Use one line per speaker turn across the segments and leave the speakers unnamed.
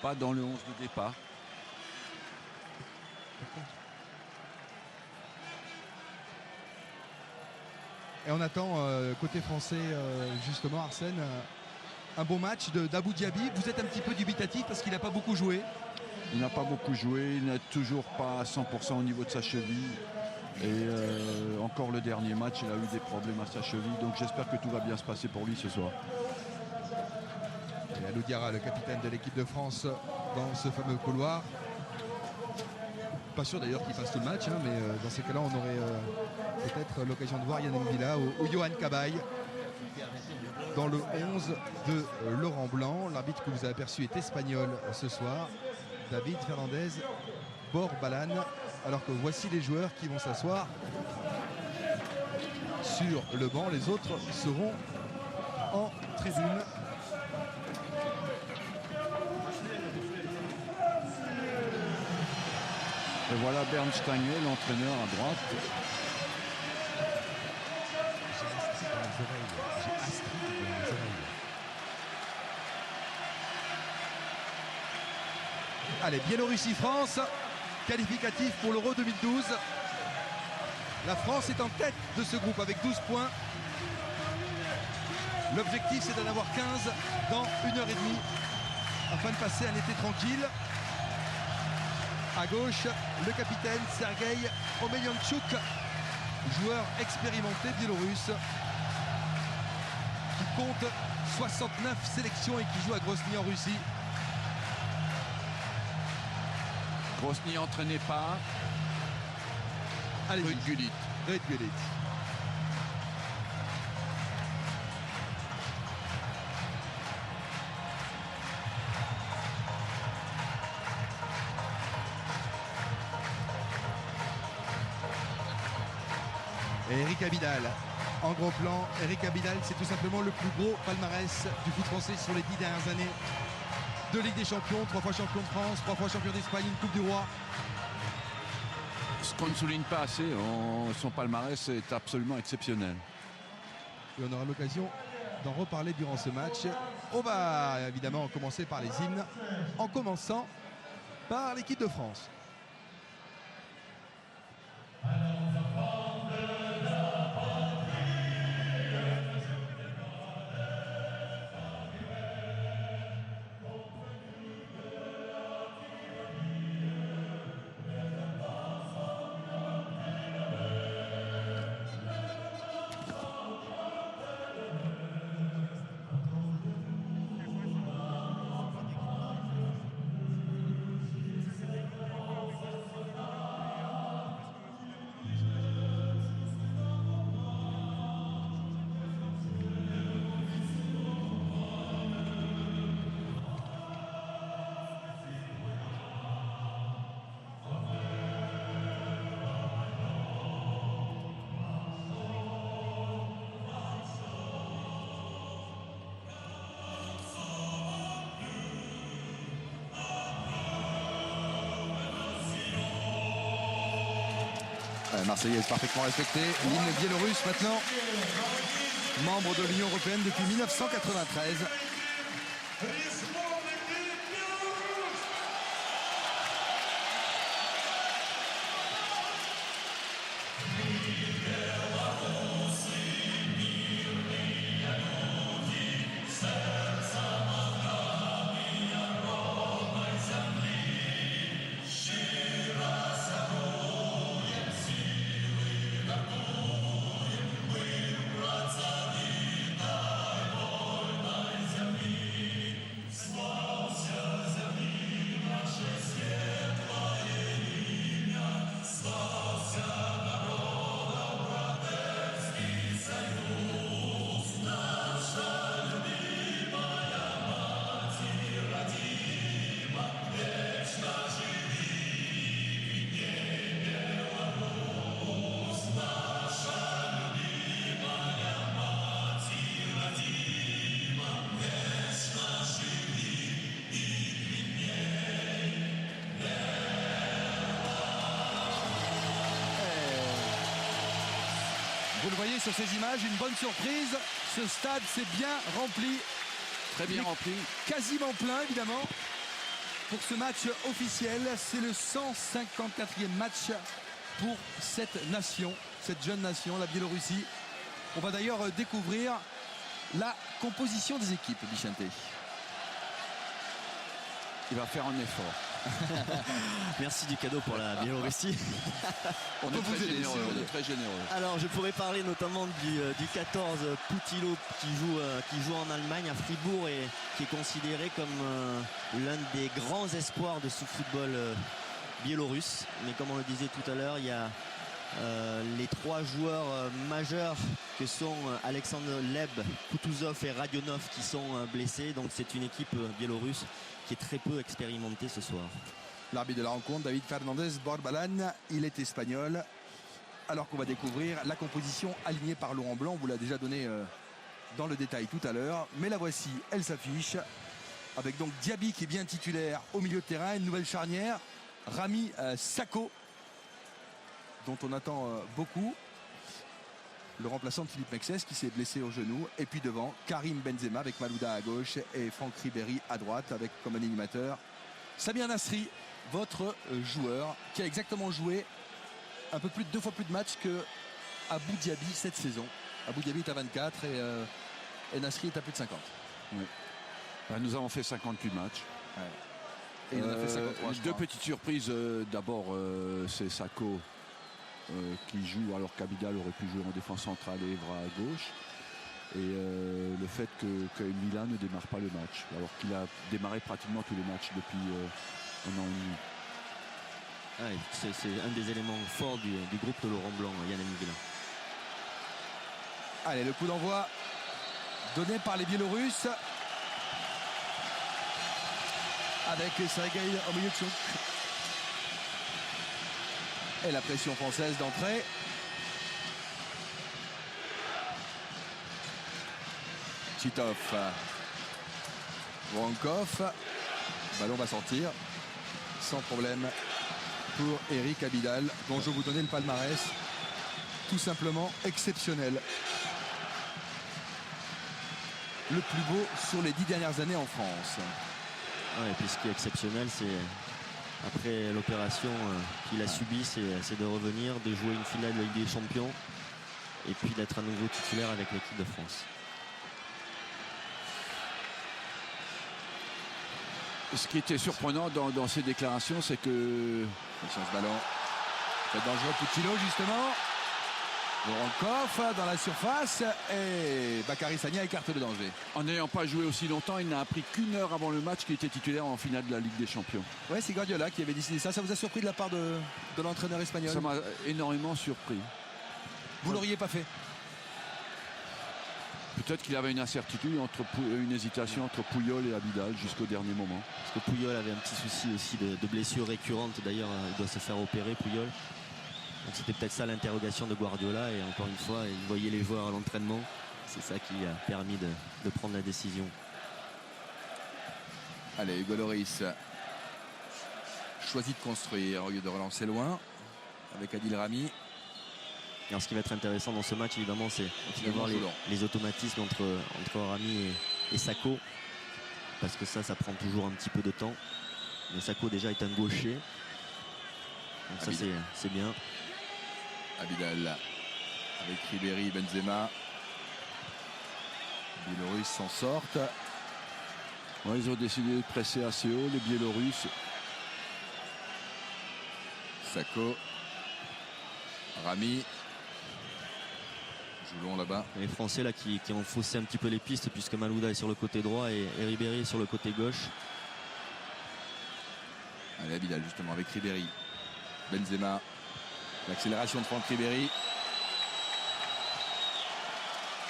pas dans le 11 de départ.
Et on attend côté français justement Arsène un bon match d'Abou Diaby. Vous êtes un petit peu dubitatif parce qu'il n'a pas beaucoup joué.
Il n'a pas beaucoup joué, il n'est toujours pas à 100% au niveau de sa cheville. Et encore le dernier match, il a eu des problèmes à sa cheville. Donc j'espère que tout va bien se passer pour lui ce soir.
Et Alou Diarra, le capitaine de l'équipe de France dans ce fameux couloir. Pas sûr d'ailleurs qu'il fasse tout le match, hein, mais dans ces cas-là, on aurait peut-être l'occasion de voir Yann M'Vila ou Johan Cabaye dans le 11 de Laurent Blanc. L'arbitre que vous avez aperçu est espagnol ce soir, David Fernandez Borbalan. Alors que voici les joueurs qui vont s'asseoir sur le banc. Les autres seront en tribune.
Et voilà Bernd Stange, l'entraîneur à droite.
Allez, Biélorussie-France, qualificatif pour l'Euro 2012. La France est en tête de ce groupe avec 12 points. L'objectif, c'est d'en avoir 15 dans 1h30 afin de passer un été tranquille. À gauche, le capitaine Sergei Omelyanchuk, joueur expérimenté biélorusse qui compte 69 sélections et qui joue à Grozny en Russie.
Grozny entraîné par Ruud Gullit.
Ruud Gullit. Et Eric Abidal, en gros plan, Eric Abidal, c'est tout simplement le plus gros palmarès du foot français sur les 10 dernières années. 2 Ligues des Champions, 3 fois champion de France, 3 fois champion d'Espagne, une Coupe du Roi.
Ce qu'on ne souligne pas assez, son palmarès est absolument exceptionnel.
Et on aura l'occasion d'en reparler durant ce match. On va évidemment commencer par les hymnes, en commençant par l'équipe de France. Marseillaise parfaitement respectée. L'hymne biélorusse maintenant, membre de l'Union européenne depuis 1993. Vous le voyez sur ces images, une bonne surprise. Ce stade s'est bien rempli.
Très bien rempli.
Quasiment plein, évidemment. pour ce match officiel. C'est le 154e match pour cette nation, cette jeune nation, la Biélorussie. On va d'ailleurs découvrir la composition des équipes, Bichente.
Il va faire un effort.
Merci du cadeau pour la Biélorussie.
On est très généreux.
Alors je pourrais parler notamment du 14 Putilo qui joue en Allemagne à Fribourg et qui est considéré comme l'un des grands espoirs de ce football biélorusse. Mais comme on le disait tout à l'heure, il y a les trois joueurs majeurs que sont Alexandre Leb, Kutuzov et Radionov qui sont blessés. Donc c'est une équipe biélorusse qui est très peu expérimentée ce soir.
L'arbitre de la rencontre, David Fernandez Borbalan, il est espagnol. Alors qu'on va découvrir la composition alignée par Laurent Blanc. On vous l'a déjà donné dans le détail tout à l'heure. Mais la voici, elle s'affiche. Avec donc Diaby qui est bien titulaire au milieu de terrain. Une nouvelle charnière, Rami Sako, dont on attend beaucoup. Le remplaçant de Philippe Mexès qui s'est blessé au genou. Et puis devant, Karim Benzema avec Malouda à gauche et Franck Ribéry à droite avec comme animateur Samir Nasri, votre joueur qui a exactement joué un peu plus de 2 fois plus de matchs que Abou Diaby cette saison. Abou Diaby est à 24 et Nasri est à plus de 50.
Oui. Nous avons fait 58 matchs.
Ouais. Et il en a fait 53.
Deux petites surprises. D'abord, c'est Sako qui joue alors qu'Abidal aurait pu jouer en défense centrale et Evra à gauche. Et le fait que Milan ne démarre pas le match, alors qu'il a démarré pratiquement tous les matchs depuis un an et demi.
C'est un des éléments forts du groupe de Laurent Blanc, Yann Milan.
Allez, le coup d'envoi donné par les Biélorusses. Avec Sergei Omenychuk. Et la pression française d'entrée. Titov. Vorankov. Ballon va sortir. Sans problème pour Eric Abidal, dont je vais vous donner le palmarès. Tout simplement exceptionnel. Le plus beau sur les 10 dernières années en France.
Ouais, et puis ce qui est exceptionnel, c'est après l'opération qu'il a subie, c'est de revenir, de jouer une finale de Ligue des Champions et puis d'être à nouveau titulaire avec l'équipe de France.
Ce qui était surprenant dans ces déclarations, c'est que...
Attention ce ballon. C'est dangereux pour Putilo justement. Vorankov dans la surface et Bakary Sagna écarte le danger.
En n'ayant pas joué aussi longtemps, il n'a appris qu'une heure avant le match qu'il était titulaire en finale de la Ligue des Champions.
Ouais, c'est Guardiola qui avait décidé ça. Ça vous a surpris de la part de l'entraîneur espagnol?
Ça m'a énormément surpris.
Vous l'auriez pas fait?
Peut-être qu'il avait une incertitude, une hésitation entre Puyol et Abidal jusqu'au dernier moment.
Parce que Puyol avait un petit souci aussi de blessure récurrente. D'ailleurs, il doit se faire opérer, Puyol. Donc c'était peut-être ça l'interrogation de Guardiola. Et encore une fois, il voyait les joueurs à l'entraînement. C'est ça qui a permis de prendre la décision.
Allez, Hugo Lloris choisit de construire au lieu de relancer loin avec Adil Rami.
Alors, ce qui va être intéressant dans ce match, évidemment, c'est de voir les automatismes entre Rami et Sako. Parce que ça prend toujours un petit peu de temps. Mais Sako déjà est un gaucher. Donc ça, c'est bien.
Abidal avec Ribéry, Benzema. Les Biélorusses s'en sortent.
Ouais, ils ont décidé de presser assez haut, les Biélorusses.
Sako. Rami. Joue long là-bas.
Les Français là qui ont faussé un petit peu les pistes puisque Malouda est sur le côté droit et Ribéry est sur le côté gauche.
Allez, Abidal justement avec Ribéry. Benzema. L'accélération de Franck Ribéry.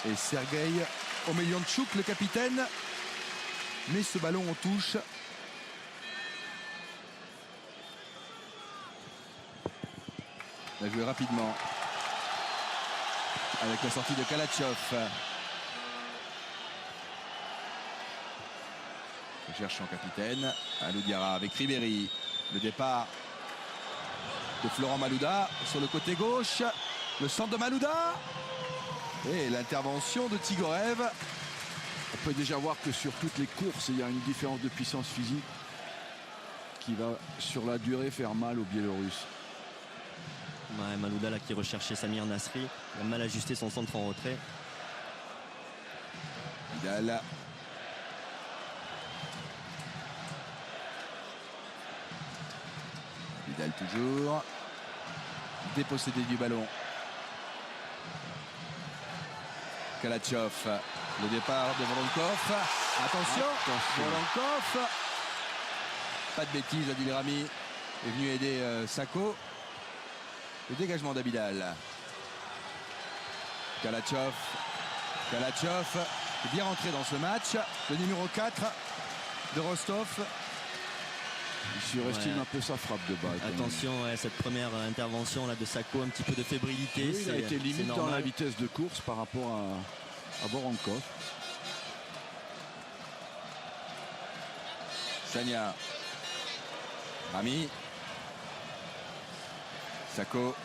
Et Sergei Omenychuk, le capitaine. Mais ce ballon en touche. Il a joué rapidement. Avec la sortie de Kalatchov. Il cherche son capitaine. Alou Diarra avec Ribéry. Le départ de Florent Malouda sur le côté gauche. Le centre de Malouda. Et l'intervention de Tigorev.
On peut déjà voir que sur toutes les courses, il y a une différence de puissance physique. qui va sur la durée faire mal aux Biélorusses.
Ouais, Malouda là qui recherchait Samir Nasri. Il a mal ajusté son centre en retrait.
Vidal. Vidal toujours. Dépossédé du ballon. Kalatchov. Le départ de Voronkov. Attention. Voronkov. Pas de bêtises, Adil Rami est venu aider Sako. Le dégagement d'Abidal. Kalatchov. Kalatchov est bien rentré dans ce match. Le numéro 4 de Rostov.
Il surestime un peu sa frappe de balle.
Attention, cette première intervention là de Sako, un petit peu de fébrilité.
Oui, il a été limite dans la vitesse de course par rapport à Voronkov.
Sagna. Rami. Sako.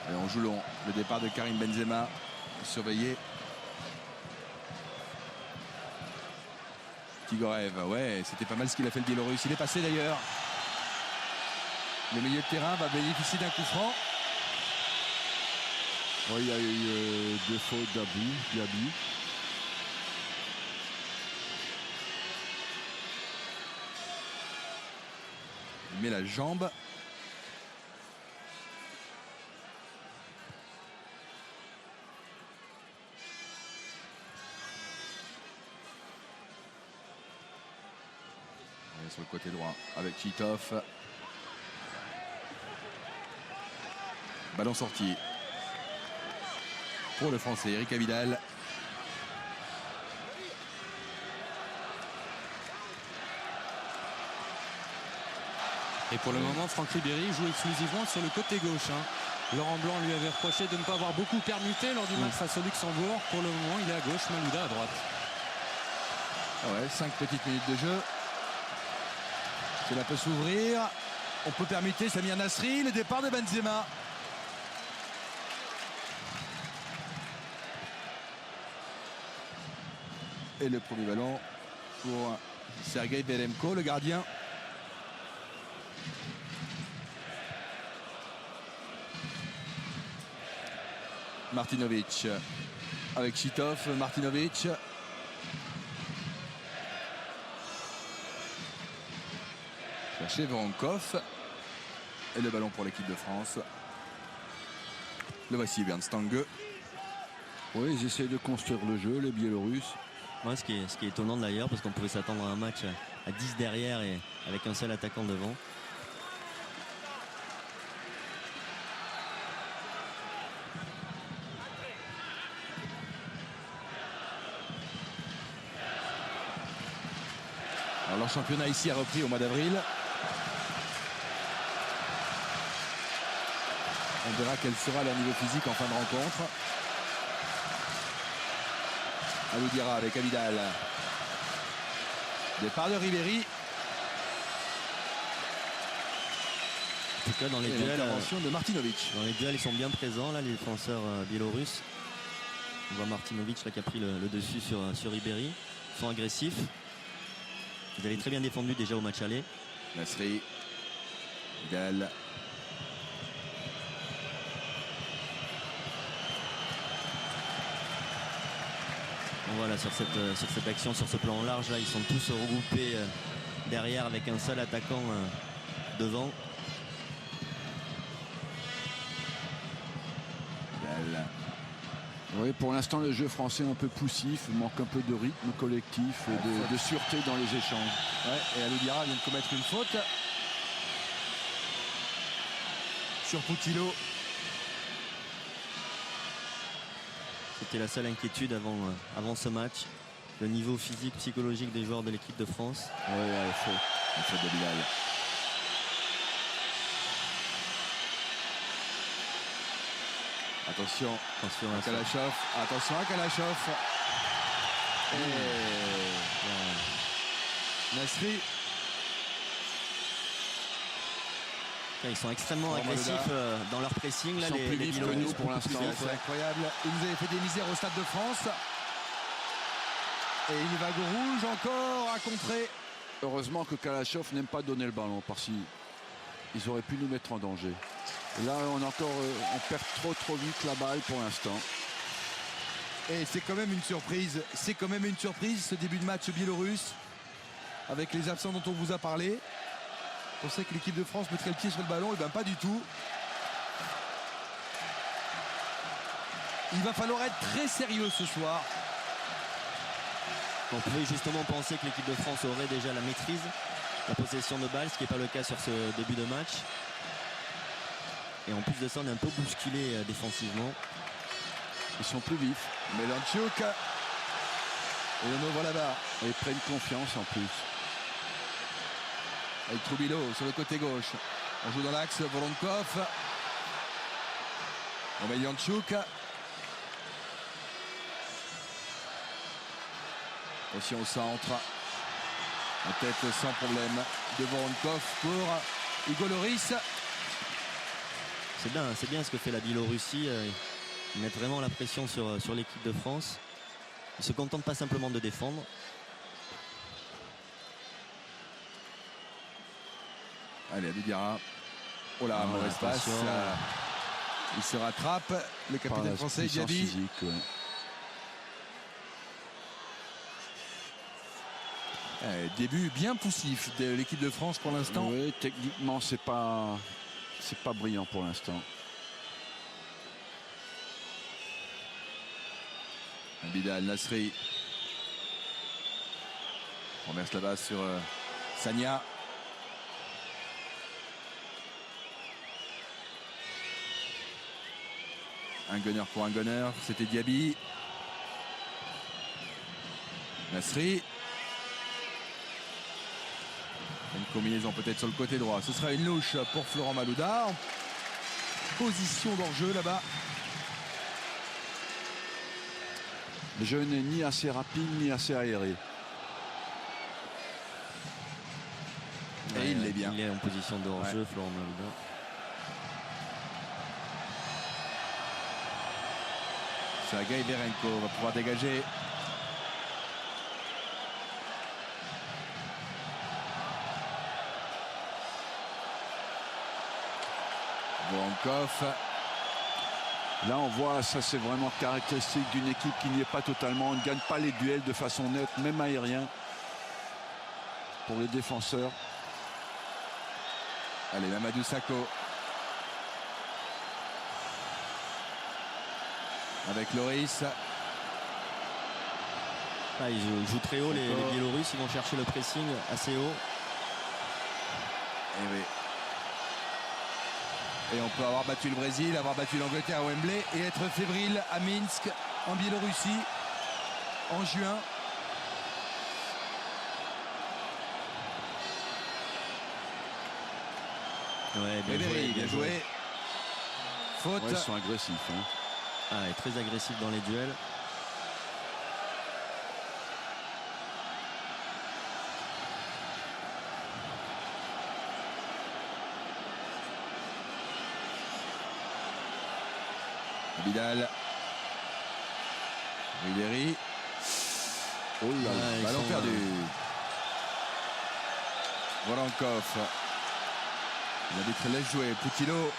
Et on joue long. Le départ de Karim Benzema. Surveillé. Tigorev, ouais, c'était pas mal ce qu'il a fait le Biélorusse. Il est passé d'ailleurs. Le milieu de terrain va bénéficier d'un coup franc.
Ouais, il y a eu deux fautes d'abus.
Il met la jambe. Sur le côté droit avec Chitov. Ballon sorti pour le Français Eric Abidal.
Et pour le moment, Franck Ribéry joue exclusivement sur le côté gauche. Laurent Blanc lui avait reproché de ne pas avoir beaucoup permuté lors du match face au Luxembourg. Pour le moment, il est à gauche, Malouda à droite.
Ah ouais, 5 petites minutes de jeu. Cela peut s'ouvrir. On peut permuter Samir Nasri. Le départ de Benzema. Et le premier ballon pour Sergei Belemko, le gardien. Martinovic avec Chitov. Martinovic. Chercher Voronkov. Et le ballon pour l'équipe de France. Le voici, Ernst Tange.
Oui, ils essayent de construire le jeu, les Biélorusses.
Ouais, ce qui est étonnant d'ailleurs, parce qu'on pouvait s'attendre à un match à 10 derrière et avec un seul attaquant devant.
Alors leur championnat ici a repris au mois d'avril. On verra quel sera leur niveau physique en fin de rencontre. Aloudiara avec Abidal. Départ de Ribéry.
En tout cas, dans les
Et
duels,
l'intervention de Martinovic.
dans les duels, ils sont bien présents là, les défenseurs biélorusses. On voit Martinovic là, qui a pris le dessus sur Ribéry. Ils sont agressifs. Ils avaient très bien défendu déjà au match aller.
Nasri. Vidal.
Voilà, sur cette action, sur ce plan large là, ils sont tous regroupés derrière avec un seul attaquant devant.
Vidal.
Oui, pour l'instant, le jeu français est un peu poussif, il manque un peu de rythme collectif et de sûreté dans les échanges.
Ouais, et Aloudiara vient de commettre une faute sur Poutillo.
C'était la seule inquiétude avant ce match. Le niveau physique, psychologique des joueurs de l'équipe de France.
Oui,
Une faute de Bilal. Attention à Kalachov. Attention à Kalachov. Et Nasri.
Ils sont extrêmement
Laurent
agressifs
Malouda.
dans leur pressing. Là,
Ils sont plus vifs que
Biélorusses.
nous pour l'instant.
C'est incroyable. Il nous avait fait des misères au Stade de France. Et une vague rouge encore à contrer.
Heureusement que Kalachov n'aime pas donner le ballon parce qu'ils auraient pu nous mettre en danger. Et là, on perd trop vite la balle pour l'instant.
Et c'est quand même une surprise. C'est quand même une surprise ce début de match biélorusse. Avec les absents dont on vous a parlé. On sait que l'équipe de France mettrait le pied sur le ballon. Et bien pas du tout. Il va falloir être très sérieux ce soir.
On pouvait justement penser que l'équipe de France aurait déjà la maîtrise, la possession de balle, ce qui n'est pas le cas sur ce début de match. Et en plus de ça, on est un peu bousculé défensivement.
Ils sont plus vifs.
Melanchuk. Et le nouveau là-bas.
Et ils prennent confiance en plus.
Avec Troubilo sur le côté gauche. On joue dans l'axe, Voronkov. Melanchuk. Aussi au centre. En tête sans problème de Voronkov pour Hugo Lloris.
C'est bien ce que fait la Biélorussie. Ils mettent vraiment la pression sur l'équipe de France. Ils ne se contentent pas simplement de défendre.
Allez, Abidjara. Oh là, mauvaise passe.
attention.
Il se rattrape. Le capitaine
Par
français,
puissance
Diaby.
physique, ouais.
Début bien poussif de l'équipe de France pour l'instant.
Oui, techniquement, c'est pas brillant pour l'instant.
Abidal, Nasri. Renverse la base sur Sagna. Un gunner pour un gunner, c'était Diaby. Nasri. Une combinaison peut-être sur le côté droit. Ce sera une louche pour Florent Malouda. En position d'enjeu là-bas.
Le jeu n'est ni assez rapide ni assez aéré.
Et il l'est bien.
Il est en position de hors-jeu, Florent Malouda.
Sergei Verenko va pouvoir dégager. Voronkov.
Là, on voit, ça c'est vraiment caractéristique d'une équipe qui n'y est pas totalement. On ne gagne pas les duels de façon nette, même aérien, pour les défenseurs.
Allez, Mamadou Sakho. Avec Lloris.
Ah, ils jouent très haut, les Biélorusses. Ils vont chercher le pressing assez haut.
Et oui. Et on peut avoir battu le Brésil, avoir battu l'Angleterre à Wembley et être fébrile à Minsk, en Biélorussie, en juin.
Ouais,
Bien joué. Faute.
Ouais, ils sont agressifs. Hein.
Ah, et très agressif dans les duels.
Abidal. Ribéry.
Oh là là.
ils
Ballon
sont,
perdu. Voronkov. L'arbitre laisse jouer. Poutillo.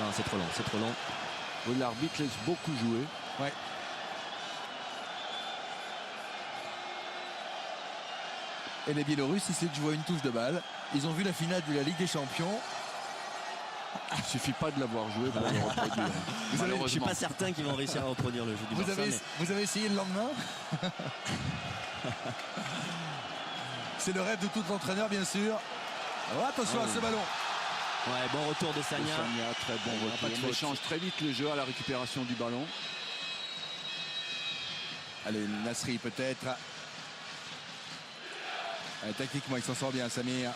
Non, c'est trop long, c'est trop long.
Oui, l'arbitre laisse beaucoup jouer.
Ouais. Et les Biélorusses, ils essaient de jouer une touche de balle. Ils ont vu la finale de la Ligue des Champions.
Il suffit pas de l'avoir joué pour le reproduire.
Je suis
Malheureusement.
pas certain qu'ils vont réussir à reproduire le jeu du Barça.
Vous avez essayé le lendemain. C'est le rêve de tout entraîneur, bien sûr. Alors attention à ce ballon.
Ouais, bon retour de Sagna.
Sagna, très bon
Il y aura
retour.
pas de
Il
faute.
change très vite le jeu à la récupération du ballon.
Allez, Nasri peut-être. Allez, tactiquement, il s'en sort bien, Samir.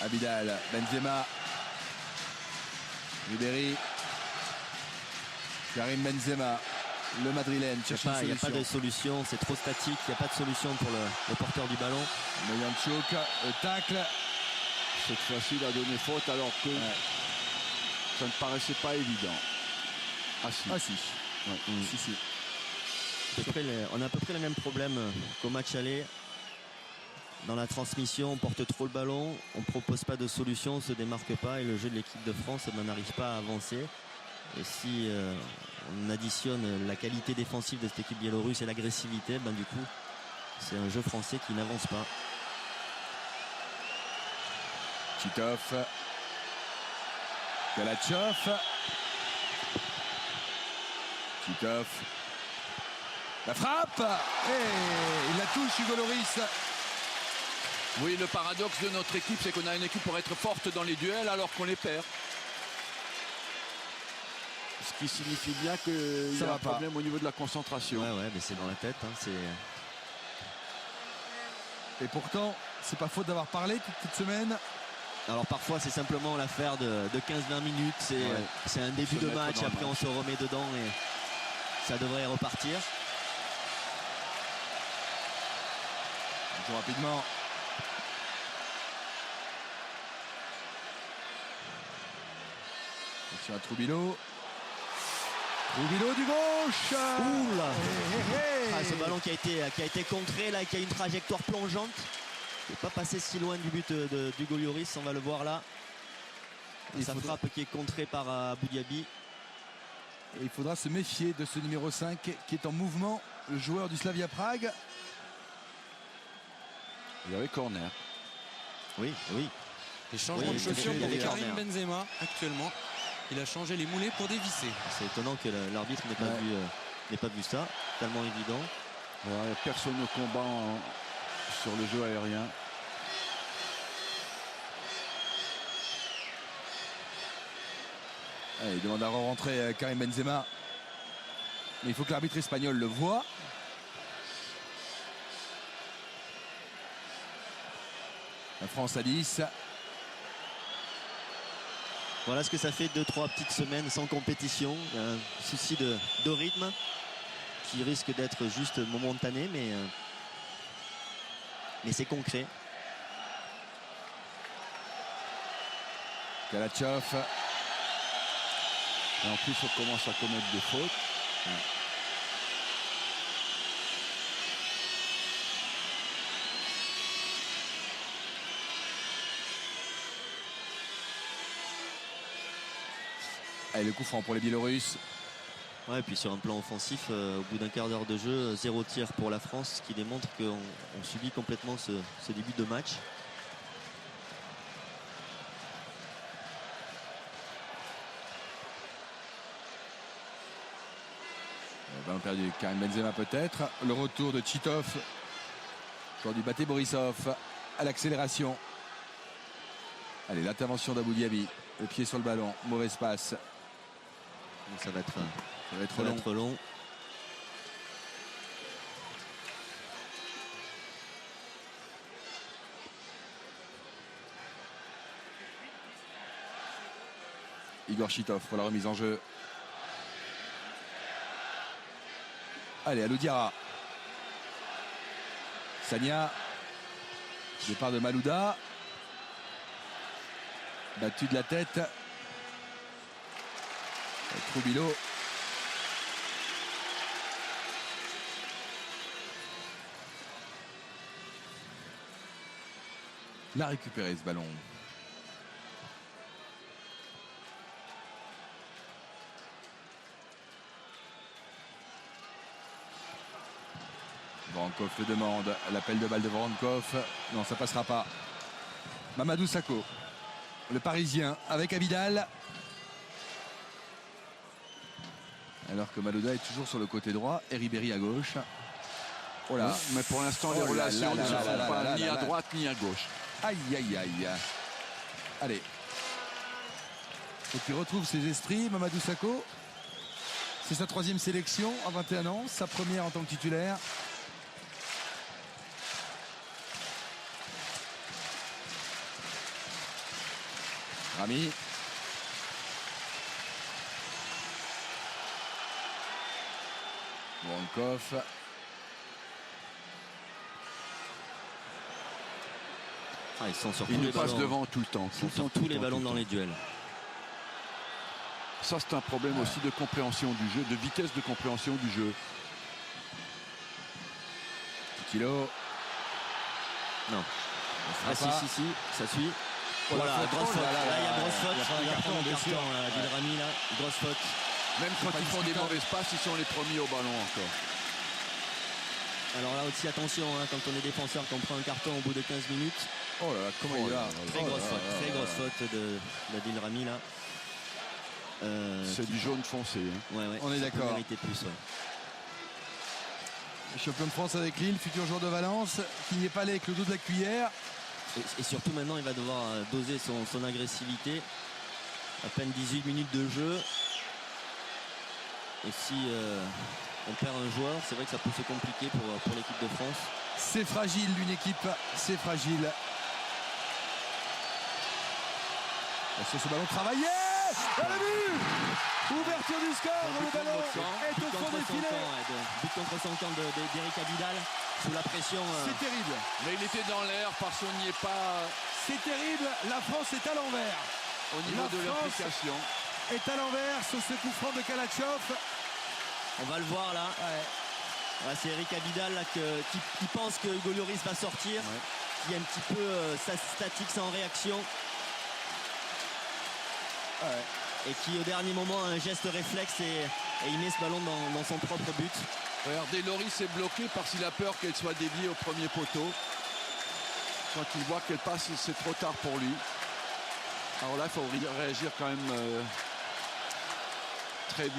Abidal, Benzema. Ribéry. Karim Benzema. le Madrilène cherche une
Il n'y a pas
solution.
de solution, c'est trop statique, il n'y a pas de solution pour le porteur du ballon.
Moyanchuk, tacle.
Cette fois-ci, il a donné faute alors que ça ne paraissait pas évident. Ah si.
Ah si.
Ouais.
Si.
On a à peu près le même problème qu'au match aller. Dans la transmission, on porte trop le ballon, on ne propose pas de solution, on ne se démarque pas et le jeu de l'équipe de France n'arrive pas à avancer. Et si on additionne la qualité défensive de cette équipe biélorusse et l'agressivité, du coup, c'est un jeu français qui n'avance pas.
Titov. Galatchov. Titov. La frappe. Et il la touche, Hugo Lloris.
Oui, le paradoxe de notre équipe, c'est qu'on a une équipe pour être forte dans les duels alors qu'on les perd. Ce qui signifie bien qu'il y a un problème au niveau de la concentration.
Ouais, mais c'est dans la tête.
Et pourtant, c'est pas faute d'avoir parlé toute semaine.
Alors parfois c'est simplement l'affaire de 15-20 minutes, c'est un début de match, après on se remet dedans et ça devrait repartir.
On joue rapidement. Attention à Troubilo. Troubilo du gauche.
Oula. Ce ballon qui a été contré là, qui a une trajectoire plongeante. Il n'est pas passé si loin du but d'Hugo Lloris, on va le voir là. Sa frappe qui est contrée par Abou Diaby.
Et il faudra se méfier de ce numéro 5 qui est en mouvement, le joueur du Slavia Prague.
Il y avait corner.
Oui.
Les changements de chaussures pour Karim Benzema actuellement. Il a changé les moulets pour dévisser.
C'est étonnant que l'arbitre n'ait pas vu ça, tellement évident.
Ouais, personne au combat sur le jeu aérien.
Allez, il demande à rentrer Karim Benzema. Mais il faut que l'arbitre espagnol le voie. La France à 10.
Voilà ce que ça fait 2-3 petites semaines sans compétition. Un souci de rythme qui risque d'être juste momentané, mais c'est concret.
Galatchov.
Et en plus, on commence à commettre des fautes.
Allez, le coup franc pour les Biélorusses.
Ouais, et puis sur un plan offensif, au bout d'un quart d'heure de jeu, 0 tir pour la France, ce qui démontre qu'on subit complètement ce début de match.
Ballon perdu, Karim Benzema peut-être. Le retour de Titov. Encore du Baté Borisov à l'accélération. Allez, l'intervention d'Abou Diaby. Le pied sur le ballon, mauvaise passe.
Donc ça va être long.
Igor Chitov pour la remise en jeu. Allez, Alou Diarra. Sagna. Départ de Malouda. Battu de la tête. Troubilo. Il a récupéré ce ballon. Voronkov le demande. L'appel de balle de Voronkov. Non, ça passera pas. Mamadou Sakho. Le Parisien avec Abidal. Alors que Malouda est toujours sur le côté droit et Ribéry à gauche.
Oh là, mais pour l'instant, les relations ne se font pas ni à droite ni à gauche.
Aïe, aïe, aïe. Allez. Faut qu'il retrouve ses esprits, Mamadou Sakho. C'est sa 3e sélection à 21 ans, sa première en tant que titulaire. Rami. Voronkov.
Ils sont sur
Il
tous
nous
les
passe
ballons.
devant tout le temps.
Ils sont sur tous les ballons dans les duels.
Ça, c'est un problème aussi de compréhension du jeu, de vitesse de compréhension du jeu.
Kilo.
Non.
Ah,
si, ça suit.
Oh, la
Voilà,
faute.
grosse faute.
Oh là là,
Là, il y a grosse
il y a
faute.
pas un
Il va
carton,
prendre un
bien sûr.
carton, Adil Rami, là. Grosse faute.
Même quand
pas
ils font des
discutable.
mauvaises passes, ils sont les premiers au ballon encore.
Alors là aussi, attention, quand on est défenseur, qu'on prend un carton au bout de 15 minutes.
Oh là là, comment il va.
Très grosse faute d'Adil Rami, là.
C'est du jaune foncé. Hein.
Ouais,
On est
ça peut
d'accord.
mériter plus, ouais.
Champion de France avec Lille, futur joueur de Valence, qui n'est pas allé avec le dos de la cuillère.
Et surtout maintenant, il va devoir doser son agressivité. À peine 18 minutes de jeu. Et si on perd un joueur, c'est vrai que ça peut se compliquer pour l'équipe de France.
C'est fragile d'une équipe, c'est fragile. Sur ce ballon travaillé. Et le but. Ouverture du score, le ballon est au fond des filets.
But contre son camp d'Eric Abidal, sous la pression.
C'est terrible.
Mais il était dans l'air parce qu'on n'y est pas
C'est terrible. La France est à l'envers.
au niveau
La
de
France
l'application.
Est à l'envers sur ce coup franc de Kalatchov.
On va le voir là.
Ouais.
C'est Eric Abidal là, qui pense que Hugo Lloris va sortir. Qui est un petit peu statique, sans réaction.
Ouais.
Et qui au dernier moment a un geste réflexe et il met ce ballon dans son propre but.
Regardez, Loris est bloqué parce qu'il a peur qu'elle soit déviée au premier poteau. Quand il voit qu'elle passe, c'est trop tard pour lui. Alors là, il faut réagir quand même très vite.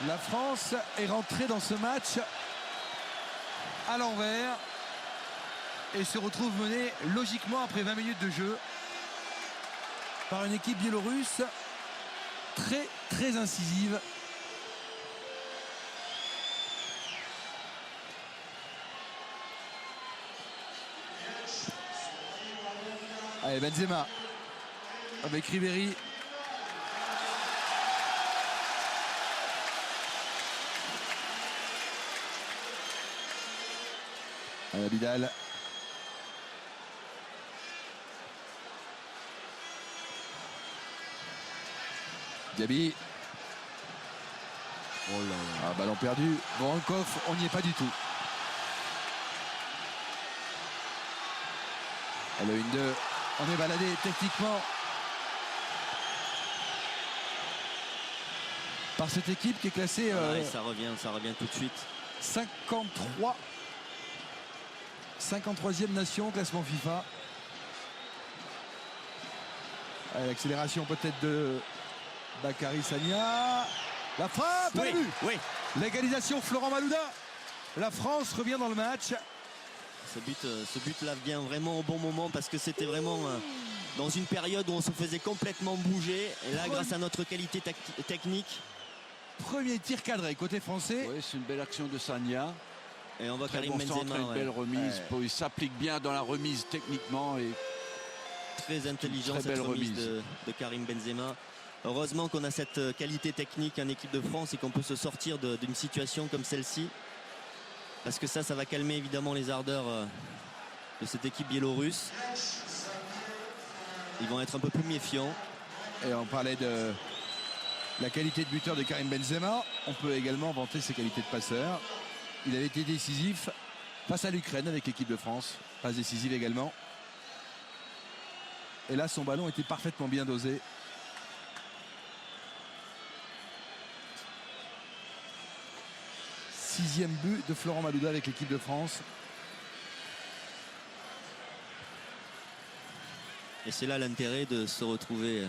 La France est rentrée dans ce match à l'envers et se retrouve menée logiquement après 20 minutes de jeu par une équipe biélorusse très incisive. Allez, Benzema avec Ribéry. Allez, Abidal. Diaby.
Oh là là.
Ah, ballon perdu. Voronkov, on n'y est pas du tout. Elle a une 2. On est baladé techniquement par cette équipe qui est classée
Et ça revient tout de suite.
53e nation au classement FIFA. L'accélération peut-être de Bakary Sagna. La frappe,
Oui,
le but.
oui.
L'égalisation Florent Malouda. La France revient dans le match.
Ce but-là vient vraiment au bon moment parce que c'était vraiment dans une période où on se faisait complètement bouger. Et là, grâce à notre qualité technique.
Premier tir cadré côté français.
Oui, c'est une belle action de Sagna.
Et on voit
Très
Karim
bon
Benzema.
centre, une belle remise.
Ouais.
Il s'applique bien dans la remise techniquement. Et
Très intelligent
très
cette
belle
remise
remise.
de Karim Benzema. Heureusement qu'on a cette qualité technique en équipe de France et qu'on peut se sortir d'une situation comme celle-ci. Parce que ça va calmer évidemment les ardeurs de cette équipe biélorusse. Ils vont être un peu plus méfiants.
Et on parlait de la qualité de buteur de Karim Benzema. On peut également vanter ses qualités de passeur. Il avait été décisif face à l'Ukraine avec l'équipe de France. Passe décisive également. Et là, son ballon était parfaitement bien dosé. Sixième but de Florent Malouda avec l'équipe de France.
Et c'est là l'intérêt de se retrouver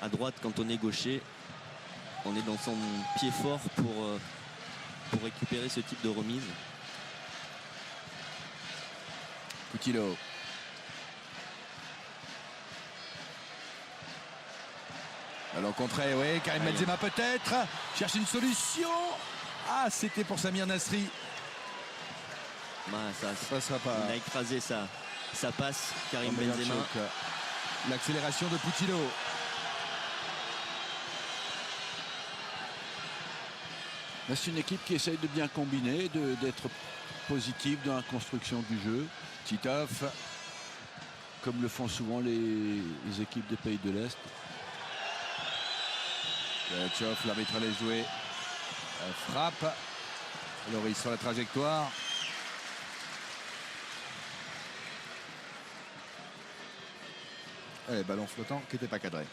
à droite quand on est gaucher. On est dans son pied fort pour récupérer ce type de remise.
Coutinho. Alors contré, oui, Karim Benzema peut-être. Cherche une solution. Ah, c'était pour Samir Nasri. Ça sera pas.
Il a écrasé ça passe, Karim Benzema.
L'accélération de Coutinho.
Là, c'est une équipe qui essaye de bien combiner, d'être positive dans la construction du jeu.
Titov,
Comme le font souvent les équipes des pays de l'Est.
Tchov, l'arbitre allait jouer. Frappe. Loris sur la trajectoire. Et ballon flottant qui n'était pas cadré.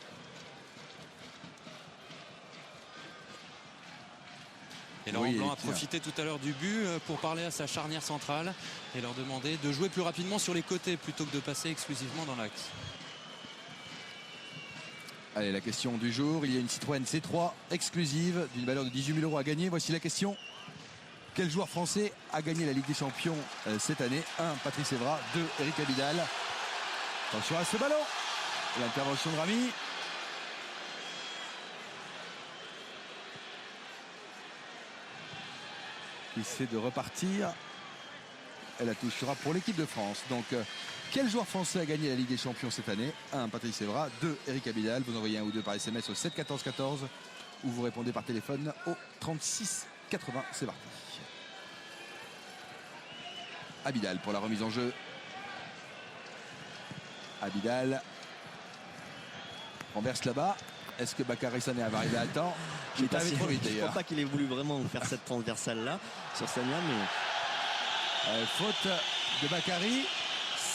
Et Laurent
Oui,
Blanc a
tiens.
profité tout à l'heure du but pour parler à sa charnière centrale et leur demander de jouer plus rapidement sur les côtés plutôt que de passer exclusivement dans l'axe.
Allez, la question du jour. Il y a une Citroën C3 exclusive d'une valeur de 18 000 € à gagner. Voici la question. Quel joueur français a gagné la Ligue des Champions cette année? 1. Patrice Evra. 2. Eric Abidal. Attention à ce ballon. L'intervention de Rami. Qui essaie de repartir. Et la touche sera pour l'équipe de France. Donc, quel joueur français a gagné la Ligue des Champions cette année? 1. Patrice Evra. 2. Eric Abidal. Vous envoyez un ou deux par SMS au 7 14 14 ou vous répondez par téléphone au 36 80. C'est parti. Abidal pour la remise en jeu. Abidal renverse là-bas. Est-ce que Bakary Sagna va arriver à temps? Il est arrivé trop vite
Je ne
d'ailleurs.
pense pas qu'il ait voulu vraiment faire cette transversale-là sur Sagna, mais
Faute de Bakary.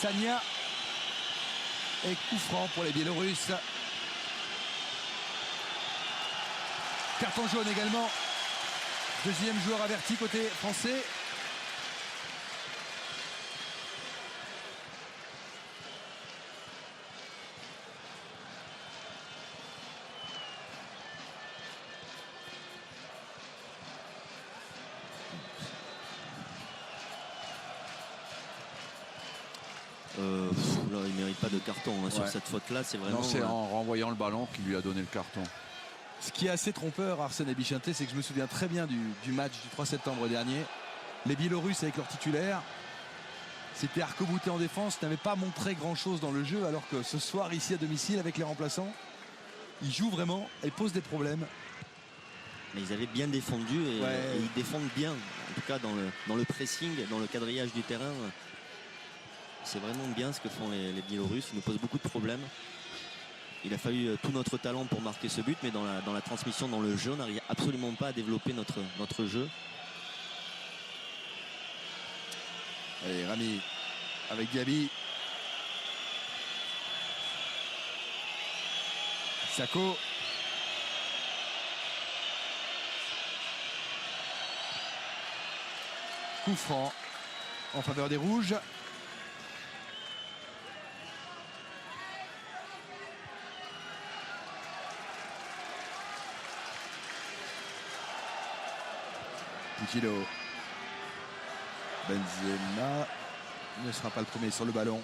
Sagna et coup franc pour les Biélorusses. Carton jaune également. Deuxième joueur averti côté français.
là, il ne mérite pas de carton hein, sur
Ouais.
cette faute-là. C'est vraiment.
Non, c'est en renvoyant le ballon qu'il lui a donné le carton.
Ce qui est assez trompeur, Arsène Abichinté, c'est que je me souviens très bien du match du 3 septembre dernier. Les Biélorusses avec leur titulaire, c'était arc-bouté en défense, n'avaient pas montré grand-chose dans le jeu, alors que ce soir, ici à domicile, avec les remplaçants, ils jouent vraiment et posent des problèmes.
Mais ils avaient bien défendu et,
Ouais.
et ils défendent bien. En tout cas, dans le pressing, dans le quadrillage du terrain. C'est vraiment bien ce que font les Biélorusses. Ils nous posent beaucoup de problèmes. Il a fallu tout notre talent pour marquer ce but, mais dans la transmission, dans le jeu, on n'arrive absolument pas à développer notre jeu.
Allez, Rami avec Diaby. Sako. Coup franc en faveur des Rouges. Putillo. Benzema ne sera pas le premier sur le ballon.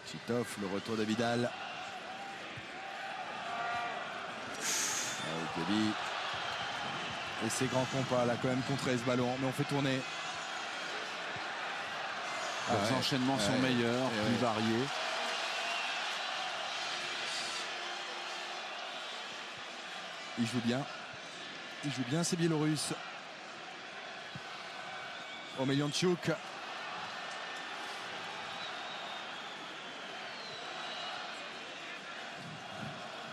Titov, le retour de Vidal. Avec Gabi. Et c'est grand compas là quand même contre ce ballon, mais on fait tourner.
Leurs enchaînements sont meilleurs, plus variés.
Il joue bien. Il joue bien ces Biélorusses. Omelianchuk.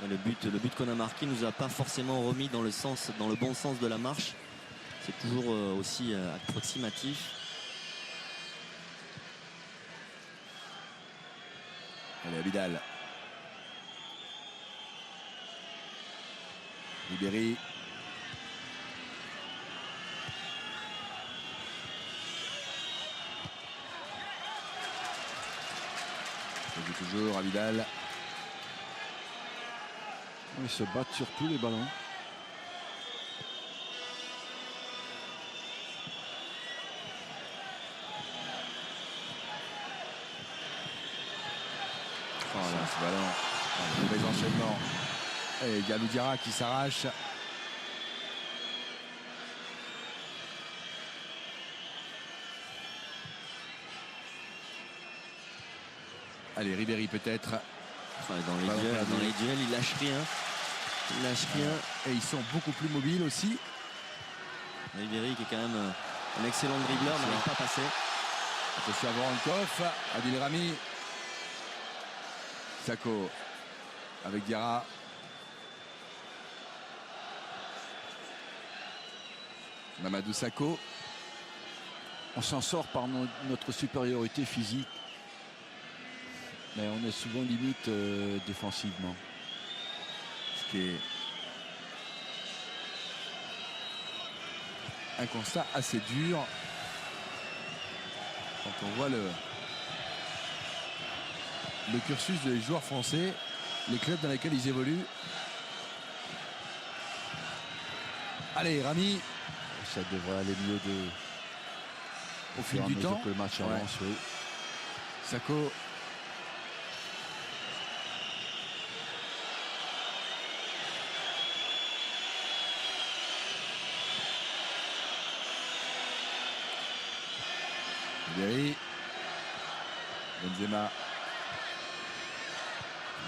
Le but qu'on a marqué nous a pas forcément remis dans le bon sens de la marche. C'est toujours aussi approximatif.
Allez, Abidal. Ribéry. Il joue toujours Abidal.
Ils se battent sur tous les ballons.
Oh là, ce ballon. Mauvais enchaînement. Et Galoudira qui s'arrache. Allez, Ribéry peut-être.
Enfin, dans les duels, il lâche rien. Il lâche rien.
Et ils sont beaucoup plus mobiles aussi.
Ribéry qui est quand même un excellent dribbleur, n'arrive pas à passer.
Attention à Voronkov, Adil Rami. Sako avec Diarra. Mamadou Sakho.
On s'en sort par notre supériorité physique. Mais on est souvent limite défensivement.
Ce qui est un constat assez dur quand on voit le cursus des joueurs français, les clubs dans lesquels ils évoluent. Allez, Rami,
Ça devrait aller mieux
au fil du temps.
que le match avance, oui.
Sakho. Ribéry. Benzema.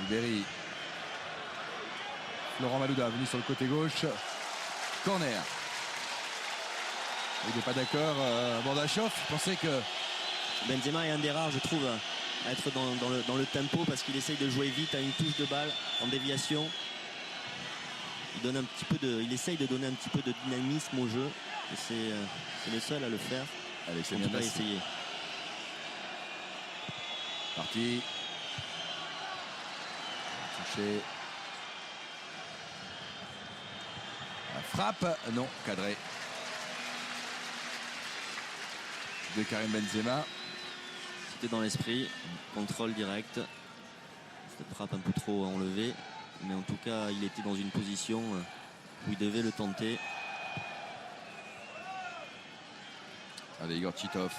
Ribéry. Laurent Malouda venu sur le côté gauche. Corner. Il n'est pas d'accord. Bordachov pensait que
Benzema est un des rares, je trouve, à être dans le tempo parce qu'il essaye de jouer vite à une touche de balle en déviation. Il essaye de donner un petit peu de dynamisme au jeu. Et c'est le seul à le faire.
allez, c'est
En
bien
tout cas,
passé.
essayer.
Parti. Touché. La frappe. Non, cadré. De Karim Benzema.
C'était dans l'esprit. Contrôle direct. Cette frappe un peu trop enlevée. Mais en tout cas, il était dans une position où il devait le tenter.
Allez, Igor Titov.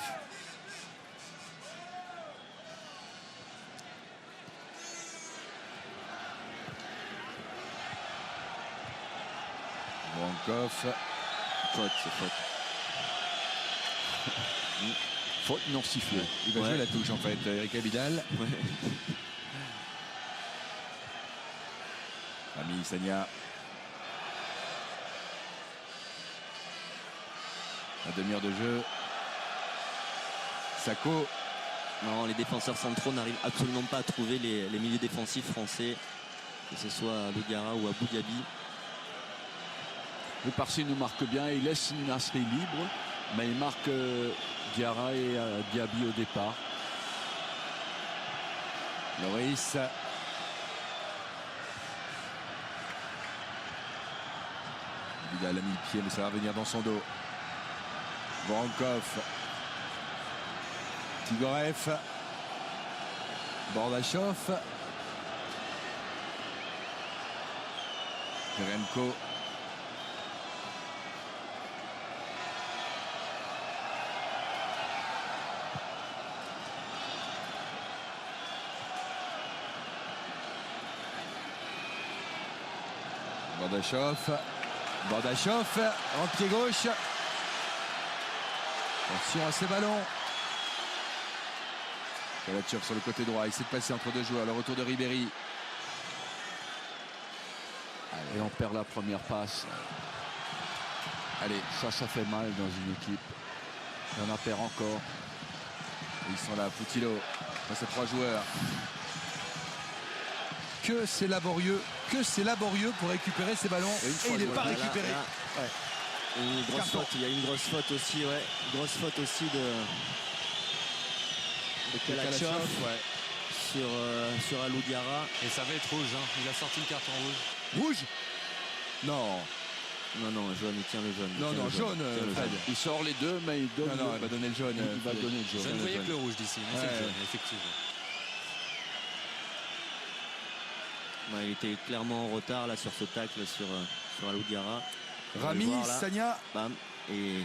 Voronkov.
Faute, c'est faute.
Faute non sifflée.
Il va
Ouais.
jouer la touche en fait, Eric Abidal.
Ouais.
Rami Sagna. La demi-heure de jeu. Sakho.
Non, les défenseurs centraux n'arrivent absolument pas à trouver les milieux défensifs français, que ce soit à Bougara ou à Boudiaby.
Le Parsi nous marque bien. Il laisse Nasri libre. Mais il marque Diarra et Diaby au départ.
Loris. Il a mis le pied, mais ça va venir dans son dos. Voronkov. Tigorev. Bordachov. Remko. Bordachov en pied gauche. Attention à ses ballons. Kalatchev sur le côté droit, il essaie de passer entre deux joueurs. Le retour de Ribéry.
Et on perd la première passe.
Allez,
Ça fait mal dans une équipe. Et on en perd encore.
ils sont là, Poutillo. Face à trois joueurs. Que c'est laborieux pour récupérer ces ballons.
Et une
Et
fois
il n'est
joué.
pas
Là,
récupéré.
là,
Ouais.
Une grosse
Carton.
faute, il y a une grosse faute aussi, ouais. Grosse faute aussi de Kalatchev
ouais.
sur Alou Diarra.
Et ça va être rouge, hein. Il a sorti le carton rouge.
Rouge. Non,
Non, jaune, il tient le jaune.
non, non, jaune,
Tient le
Fred.
jaune.
Il sort les deux, mais il donne.
Non, il va donner le jaune.
Il va donner le
Je
jaune.
ne voyais que le rouge d'ici, mais c'est
Ouais.
le jaune, effectivement.
Ouais, il était clairement en retard là sur ce tacle sur Alou Diarra. On va le
Rami,
voir, là.
Sagna.
Bam. Et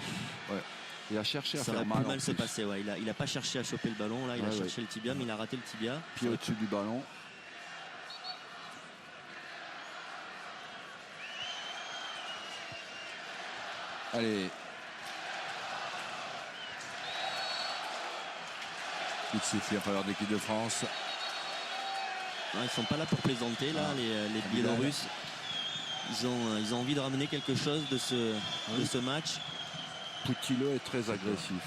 Il a cherché à
ça
faire
aurait
mal.
pu
en
mal se
plus.
passer. Ouais. Il a pas cherché à choper le ballon là, il a
Ouais,
cherché le tibia, mais il a raté le tibia.
Pied au-dessus du ballon.
Allez. Coup de sifflet en faveur de l'équipe de France.
Non, ils sont pas là pour plaisanter là, les Biélorusses. Ils ont envie de ramener quelque chose de ce match.
Poutillo est très agressif.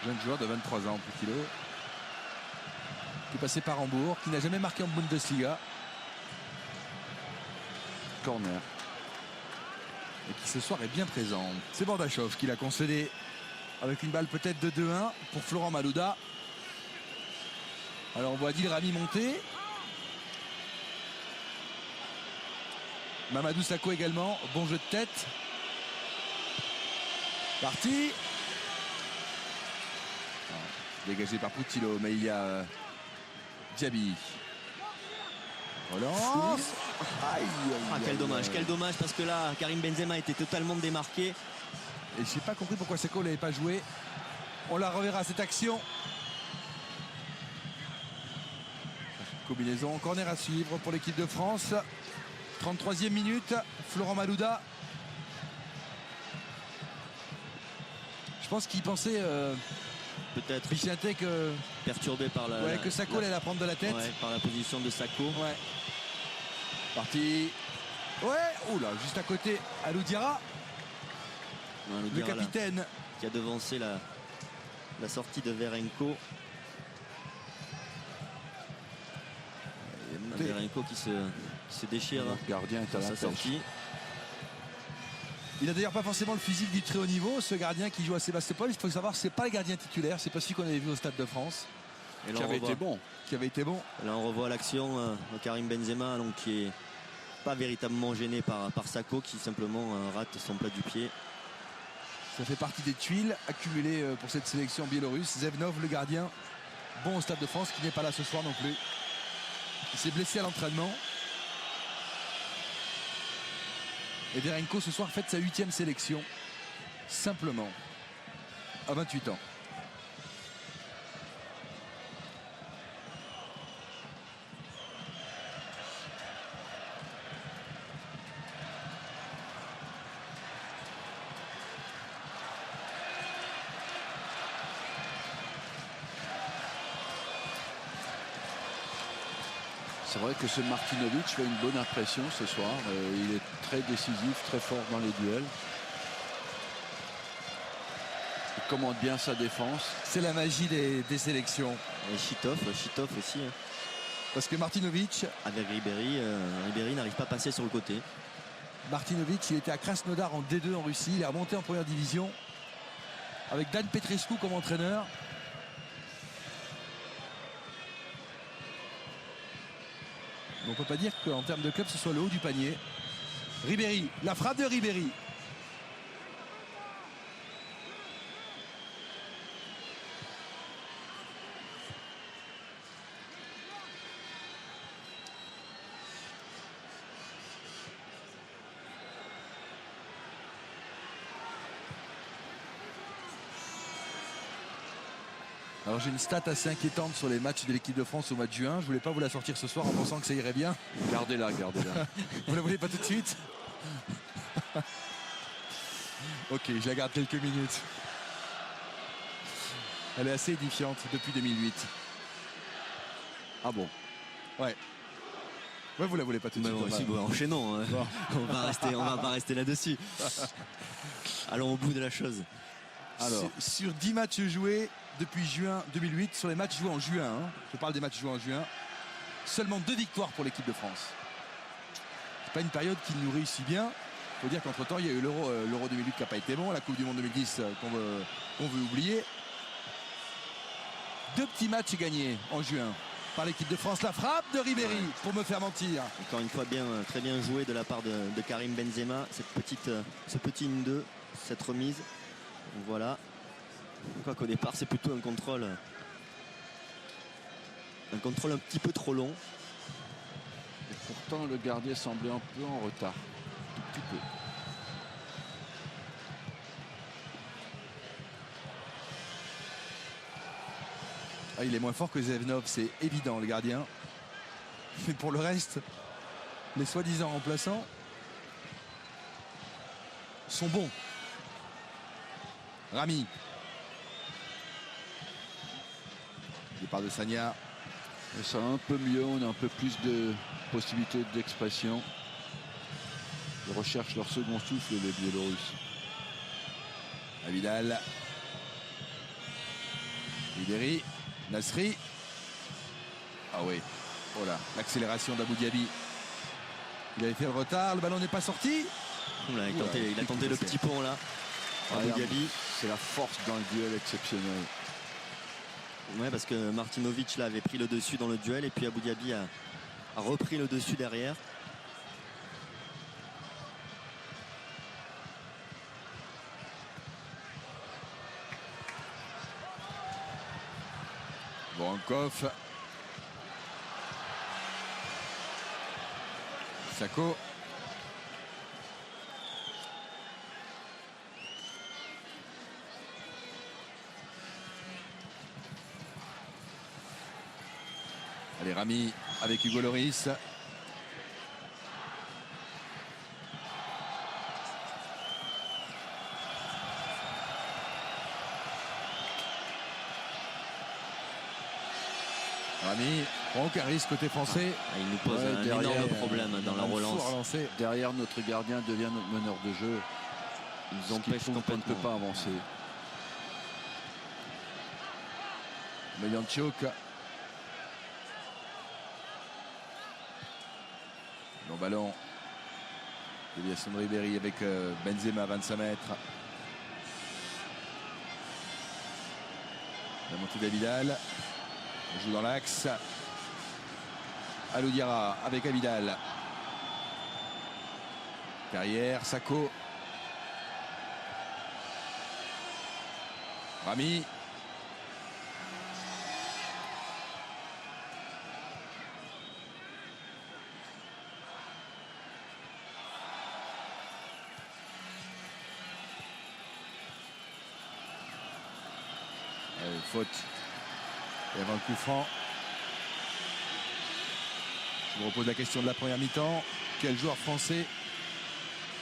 Jeune joueur de 23 ans, Poutillo, qui est passé par Hambourg, qui n'a jamais marqué en Bundesliga.
Corner.
Et qui ce soir est bien présent. C'est Bordachov qui l'a concédé avec une balle peut-être de 2-1 pour Florent Malouda. Alors on voit Adil Rami monter. Mamadou Sakho également. Bon jeu de tête. Parti. Dégagé par Poutillo, mais il y a Diaby. Relance. Aïe, aïe,
Quel
aïe,
dommage,
aïe.
quel dommage, parce que là, Karim Benzema était totalement démarqué.
Et je n'ai pas compris pourquoi Sakho ne l'avait pas joué. On la reverra cette action. Combinaison, corner à suivre pour l'équipe de France. 33e minute, Florent Malouda. Je pense qu'il pensait,
Peut-être
Bichiaté, que
perturbé par
que Sakho allait la prendre de la tête.
ouais, par la position de Sakho.
Ouais. Parti. Ouais, oula, juste à côté, Alou Diarra,
On va nous
le
dire, là,
capitaine.
qui a devancé la sortie de Verenko. Verenko qui se déchire
Le gardien est à
à
la
sa
pêche.
sortie.
Il n'a d'ailleurs pas forcément le physique du très haut niveau, ce gardien qui joue à Sébastopol. Il faut savoir, c'est pas le gardien titulaire, c'est pas celui qu'on avait vu au Stade de France,
Et là,
Qui
on
avait
revoit-
été bon.
qui avait été bon.
Là, on revoit l'action de Karim Benzema, donc, qui est pas véritablement gêné par Sakho, qui simplement rate son plat du pied.
Ça fait partie des tuiles accumulées pour cette sélection biélorusse. Zevnov, le gardien, bon au Stade de France, qui n'est pas là ce soir non plus. Il s'est blessé à l'entraînement. Et Verenko ce soir fête sa 8e sélection, simplement, à 28 ans.
C'est vrai que ce Martinovic fait une bonne impression ce soir. Il est très décisif, très fort dans les duels. Il commande bien sa défense.
C'est la magie des sélections.
Et Chitov aussi, hein.
Parce que Martinovic,
Avec Ribéry, Ribéry n'arrive pas à passer sur le côté.
il était à Krasnodar en D2 en Russie. Il est remonté en première division avec Dan Petrescu comme entraîneur. On ne peut pas dire qu'en termes de club, ce soit le haut du panier. Ribéry, la frappe de Ribéry. Alors j'ai une stat assez inquiétante sur les matchs de l'équipe de France au mois de juin. Je ne voulais pas vous la sortir ce soir en pensant que ça irait bien.
Gardez-la, gardez-la.
Vous la voulez pas tout de suite? Ok, je la garde quelques minutes. Elle est assez édifiante depuis 2008.
Ah bon?
Ouais. Ouais, vous la voulez pas tout de
Mais
suite.
bon, si,
Thomas.
bon, enchaînons, hein.
Bon.
on va pas rester là-dessus. Allons au bout de la chose.
Alors,
Sur 10 matchs joués depuis juin 2008, sur les matchs joués en juin, hein, je parle des matchs joués en juin, seulement 2 victoires pour l'équipe de France. C'est pas une période qui nous réussit bien. Il faut dire qu'entre-temps, il y a eu l'Euro 2008 qui n'a pas été bon, la Coupe du Monde 2010 qu'on veut oublier. 2 petits matchs gagnés en juin par l'équipe de France. La frappe de Ribéry pour me faire mentir.
Encore une fois, très bien joué de la part de Karim Benzema. Ce petit 1-2, cette remise. Donc voilà. Quoi qu'au départ, c'est plutôt un contrôle un petit peu trop long.
et pourtant, le gardien semblait un peu en retard. Tout petit peu.
Ah, il est moins fort que Zevnov, c'est évident, le gardien. Mais pour le reste, les soi-disant remplaçants sont bons. Rami. part de Sagna.
Et ça va un peu mieux, on a un peu plus de possibilités d'expression. Ils recherchent leur second souffle, les Biélorusses.
Abidal. Ribéry. Nasri. Ah oui. Oh là, l'accélération d'Abou Diaby. Il avait fait le retard, le ballon n'est pas sorti.
Oula, il a tenté le petit pont là. Abou Diaby.
C'est la force dans le duel exceptionnel.
Ouais, parce que Martinovic là avait pris le dessus dans le duel et puis Abou Diaby a repris le dessus derrière.
Voronkov. Sako. Allez, Rami avec Hugo Lloris. Rami prend aucun risque côté français.
Il nous pose un énorme problème dans la relance.
Derrière, notre gardien devient notre meneur de jeu.
Ils empêchent
qu'on ne
complètement.
peut pas avancer.
Melyanchuk. Long ballon. Déviation de Ribéry avec Benzema à 25 mètres. La montée d'Abidal. On joue dans l'axe. Alou Diarra avec Abidal. Derrière, Sako. Rami. Faute. Et avant le coup franc. Je vous repose la question de la première mi-temps. Quel joueur français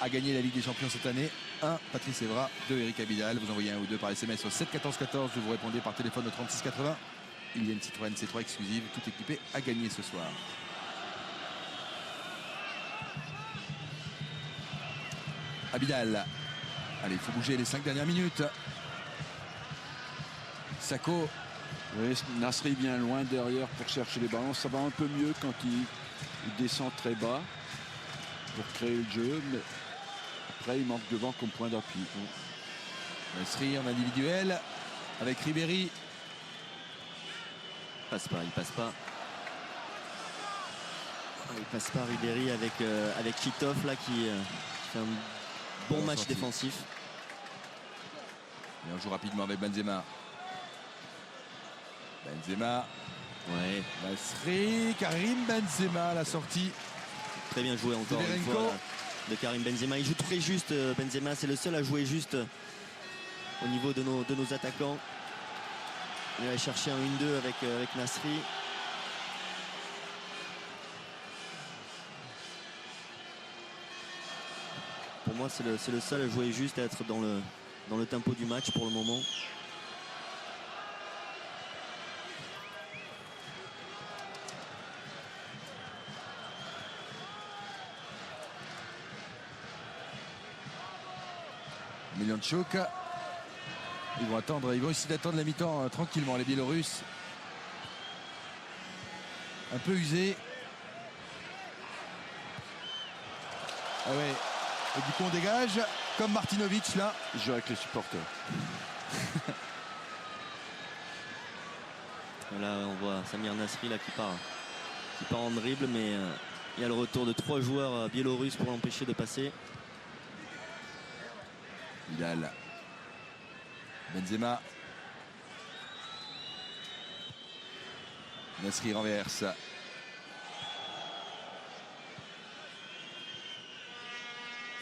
a gagné la Ligue des Champions cette année? 1. Patrice Evra. 2. Eric Abidal. Vous envoyez un ou deux par SMS au 7 14 14. Vous répondez par téléphone au 36 80. Il y a une Citroën C3 exclusive, tout équipé à gagner ce soir. Abidal. Allez, il faut bouger les 5 dernières minutes. Sako.
Oui, Nasri vient loin derrière pour chercher les ballons. Ça va un peu mieux quand il descend très bas pour créer le jeu. Mais après, il manque devant comme point d'appui.
Nasri en individuel avec Ribéry.
Il passe pas. Il passe pas Ribéry avec Chitov là qui fait un bon match défensif.
Et on joue rapidement avec Benzema. Benzema.
Ouais.
Nasri, Karim Benzema, la sortie.
Très bien joué encore une fois là, de Karim Benzema. Il joue très juste Benzema, c'est le seul à jouer juste au niveau de nos attaquants. Il va chercher un 1-2 avec Nasri. Pour moi, c'est le seul à jouer juste, à être dans le tempo du match pour le moment.
Melyanchuk. Ils vont essayer d'attendre la mi-temps tranquillement, les Biélorusses. Un peu usés. Ah ouais. Et du coup on dégage, comme Martinovic là.
Il joue avec les supporters.
Là on voit Samir Nasri là qui part en dribble, mais il y a le retour de 3 joueurs biélorusses pour l'empêcher de passer.
Vidal. Benzema. Nasri renverse.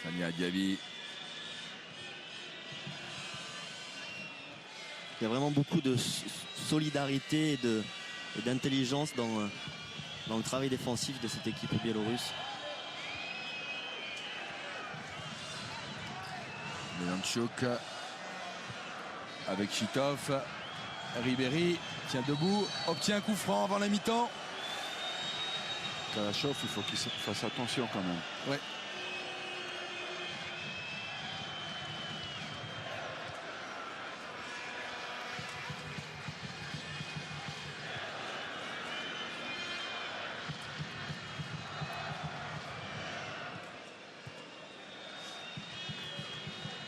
Sagna Diaby.
Il y a vraiment beaucoup de solidarité et d'intelligence dans le travail défensif de cette équipe biélorusse.
Melyanchuk avec Chitov. Ribéry tient debout, obtient un coup franc avant la mi-temps.
Kalachov, il faut qu'il fasse attention quand même.
Ouais.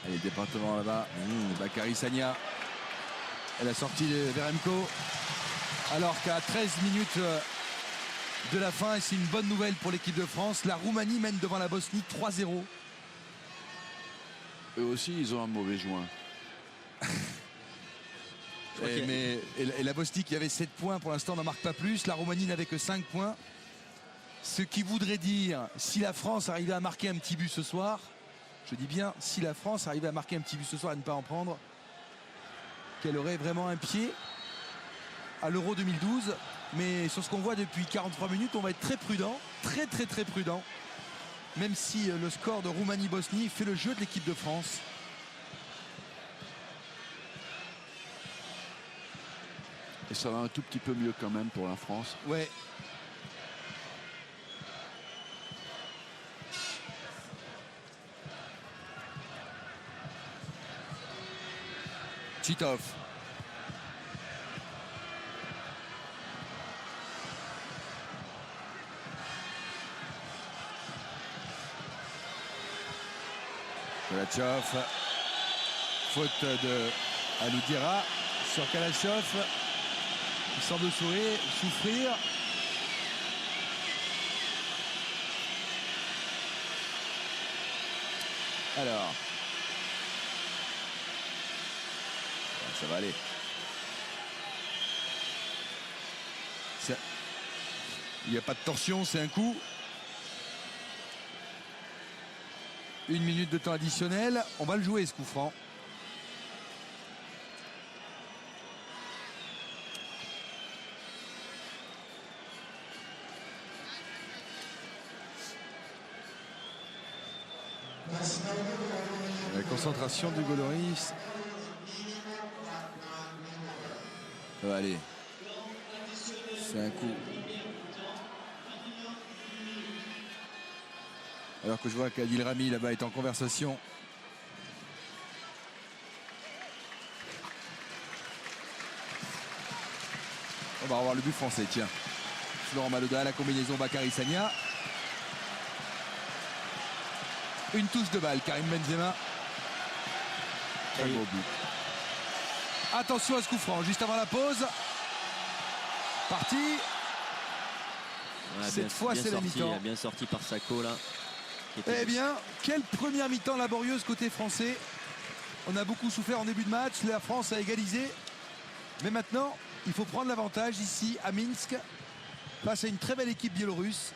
Allez, département là-bas. Bakary Sagna. Elle a sorti de Veremko. Alors qu'à 13 minutes de la fin, et c'est une bonne nouvelle pour l'équipe de France, la Roumanie mène devant la Bosnie 3-0.
Eux aussi, ils ont un mauvais joint.
Et la Bosnie qui avait 7 points pour l'instant n'en marque pas plus. La Roumanie n'avait que 5 points. Ce qui voudrait dire, si la France arrivait à marquer un petit but ce soir, je dis bien, si la France arrivait à marquer un petit but ce soir et ne pas en prendre, qu'elle aurait vraiment un pied à l'Euro 2012. Mais sur ce qu'on voit depuis 43 minutes, on va être très prudent, très prudent. Même si le score de Roumanie-Bosnie fait le jeu de l'équipe de France.
Et ça va un tout petit peu mieux quand même pour la France.
Ouais. Titov. Kalachov. Faute de Aloudira sur Kalachov. Il semble souffrir. Alors. Ça va aller. Il n'y a pas de torsion, c'est un coup. 1 minute de temps additionnel. On va le jouer ce coup franc. La concentration du Goloris. Ça va aller. C'est un coup. Alors que je vois qu'Adil Rami là-bas est en conversation. On va revoir le but français, tiens. Florent Malouda, la combinaison Bakary Sagna. Une touche de balle, Karim Benzema.
Très beau but.
Attention à ce coup franc, juste avant la pause. Parti.
Ouais,
cette fois, c'est la mi-temps.
Bien sorti par Sako là.
Eh bien, quelle première mi-temps laborieuse côté français. On a beaucoup souffert en début de match. La France a égalisé. Mais maintenant, il faut prendre l'avantage ici à Minsk face à une très belle équipe biélorusse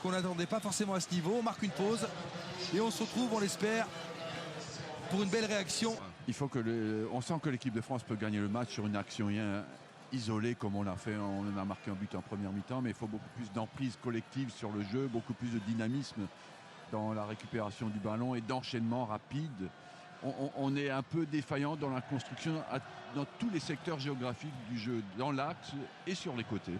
qu'on n'attendait pas forcément à ce niveau. On marque une pause et on se retrouve, on l'espère, pour une belle réaction.
Il faut que on sent que l'équipe de France peut gagner le match sur une action isolée comme on l'a fait. On a marqué un but en première mi-temps, mais il faut beaucoup plus d'emprise collective sur le jeu, beaucoup plus de dynamisme dans la récupération du ballon et d'enchaînement rapide. On est un peu défaillant dans la construction dans tous les secteurs géographiques du jeu, dans l'axe et sur les côtés.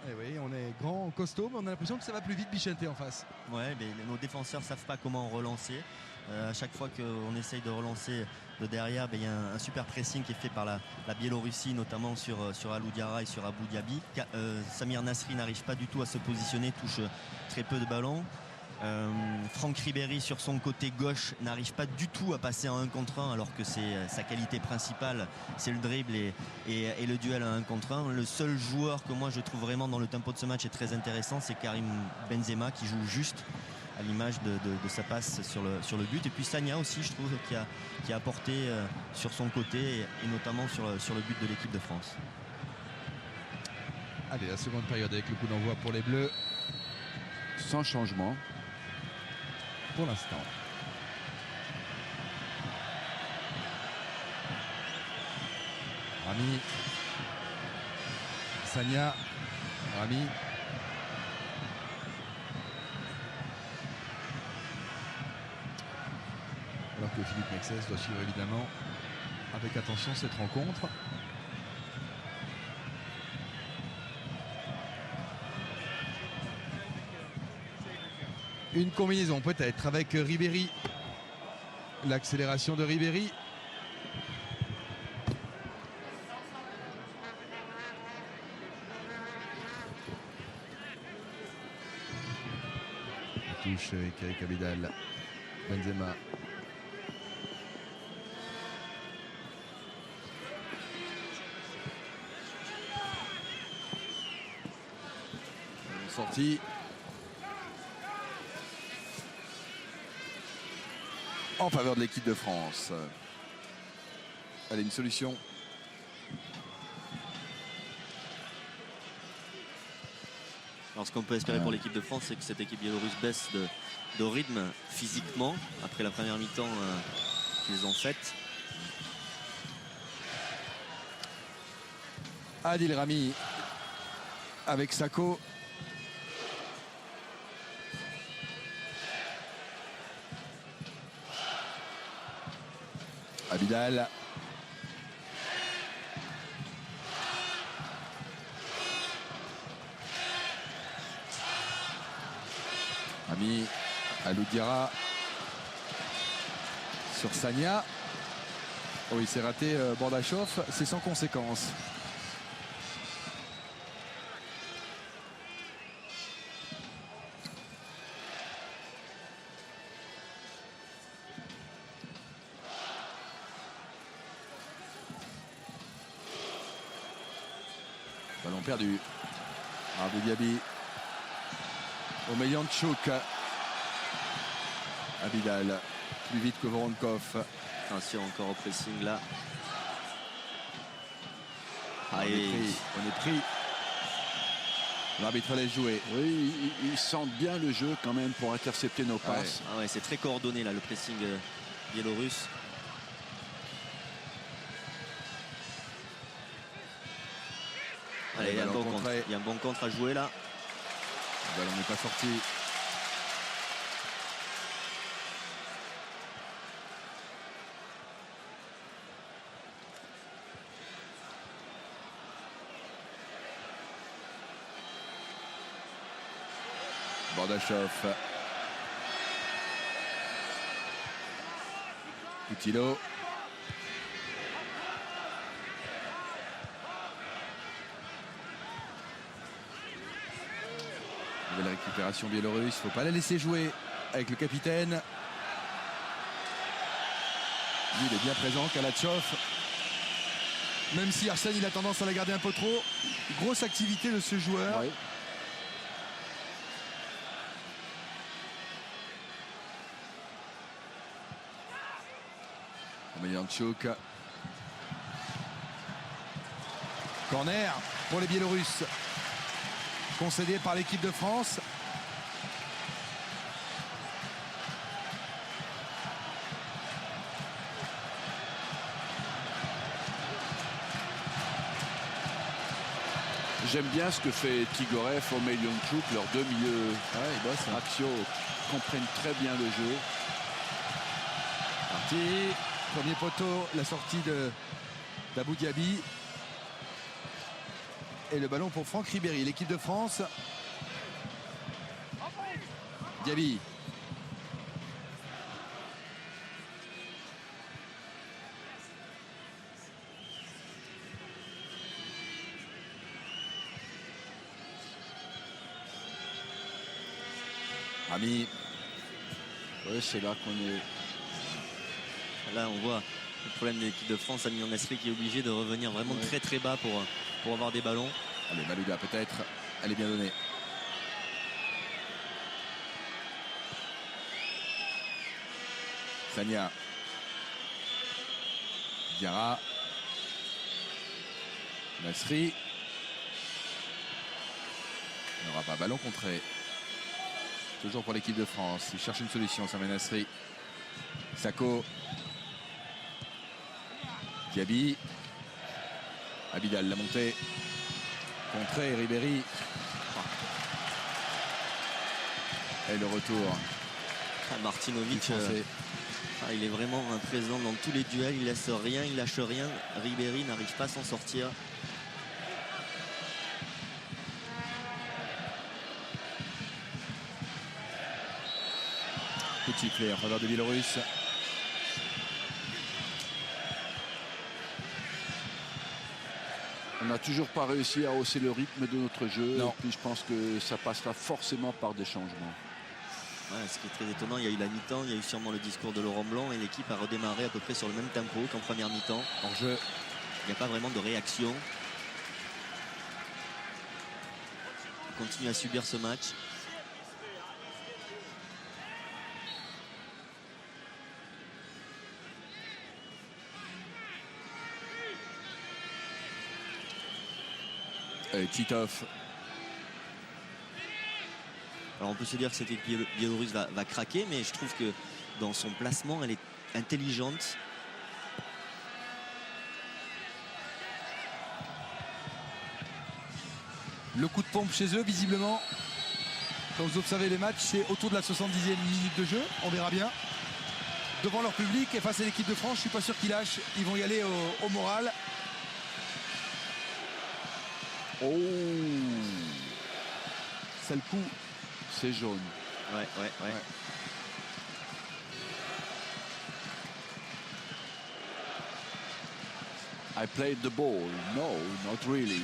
Eh oui, on est grand, costaud, mais on a l'impression que ça va plus vite Bichente en face.
Ouais, mais nos défenseurs ne savent pas comment relancer. À chaque fois qu'on essaye de relancer de derrière, il y a un super pressing qui est fait par la Biélorussie, notamment sur Alou Diarra et sur Abou Diaby. Samir Nasri n'arrive pas du tout à se positionner, touche très peu de ballons. Franck Ribéry sur son côté gauche n'arrive pas du tout à passer en 1 contre 1 alors que c'est sa qualité principale, c'est le dribble et le duel à 1 contre 1. Le seul joueur que moi je trouve vraiment dans le tempo de ce match est très intéressant, c'est Karim Benzema qui joue juste à l'image de sa passe sur le but. Et puis Sagna aussi, je trouve, qui a apporté sur son côté et notamment sur le but de l'équipe de France.
Allez, la seconde période avec le coup d'envoi pour les Bleus.
Sans changement.
Pour l'instant. Rami. Sagna. Rami. Alors que Philippe Mexès doit suivre évidemment avec attention cette rencontre. Une combinaison peut-être avec Ribéry. L'accélération de Ribéry. Touche avec Abidal. Benzema. Sortie. En faveur de l'équipe de France. Allez, une solution.
Alors ce qu'on peut espérer pour l'équipe de France, c'est que cette équipe biélorusse baisse de rythme physiquement après la première mi-temps qu'ils ont faite.
Adil Rami avec Sako. Abidal. Ami Aloudiara sur Sagna. Oh, il s'est raté Bordachov, c'est sans conséquence. Ballon perdu. Abou Diaby. Omeyanchuk. Abidal. Plus vite que Voronkov.
Attention encore au pressing là.
On est pris. L'arbitre laisse jouer.
Oui, ils sentent bien le jeu quand même pour intercepter nos passes.
Ah ouais, c'est très coordonné là le pressing biélorusse. Allez, il y a un bon contre. Il y a un bon contre à jouer là.
Le ballon n'est pas sorti. Bordachov. Poutillo. Nouvelle récupération biélorusse. Il ne faut pas la laisser jouer avec le capitaine. Il est bien présent, Kalatchov. Même si Arsène il a tendance à la garder un peu trop. Grosse activité de ce joueur.
Ouais.
Omeyanchuk. Corner pour les Biélorusses. Concédé par l'équipe de France.
J'aime bien ce que fait Tigorev, Omeyanchuk, leurs deux milieux axiaux comprennent très bien le jeu.
Parti. Premier poteau, la sortie d'Abou Diaby. Et le ballon pour Franck Ribéry, l'équipe de France. Diaby. Rami.
Ouais, c'est là qu'on est.
Là on voit le problème de l'équipe de France. Amir Nasri qui est obligé de revenir vraiment très très bas pour avoir des ballons.
Allez, Malouda peut-être. Elle est bien donnée. Sagna. Diarra. Nasri. Il n'aura pas ballon contré. Toujours pour l'équipe de France. Il cherche une solution, Samuel Nasri. Sako. Diaby. Abidal, la montée. Contré, Ribéry. Et le retour.
Martinovic, il est vraiment présent dans tous les duels. Il laisse rien, il lâche rien. Ribéry n'arrive pas à s'en sortir.
de sifflet en faveur des Biélorusses.
On n'a toujours pas réussi à hausser le rythme de notre jeu.
Non.
Et puis je pense que ça passera forcément par des changements.
Ouais, ce qui est très étonnant, il y a eu la mi-temps, il y a eu sûrement le discours de Laurent Blanc et l'équipe a redémarré à peu près sur le même tempo qu'en première mi-temps.
En jeu.
Il n'y a pas vraiment de réaction. On continue à subir ce match.
Et Titov.
Alors on peut se dire que cette équipe biélorusse va craquer, mais je trouve que dans son placement, elle est intelligente.
Le coup de pompe chez eux, visiblement. Quand vous observez les matchs, c'est autour de la 70e minute de jeu. On verra bien. Devant leur public et face à l'équipe de France, je suis pas sûr qu'ils lâchent. Ils vont y aller au moral.
Oh,
C'est le coup.
c'est jaune.
Ouais.
I played the ball. No, not really.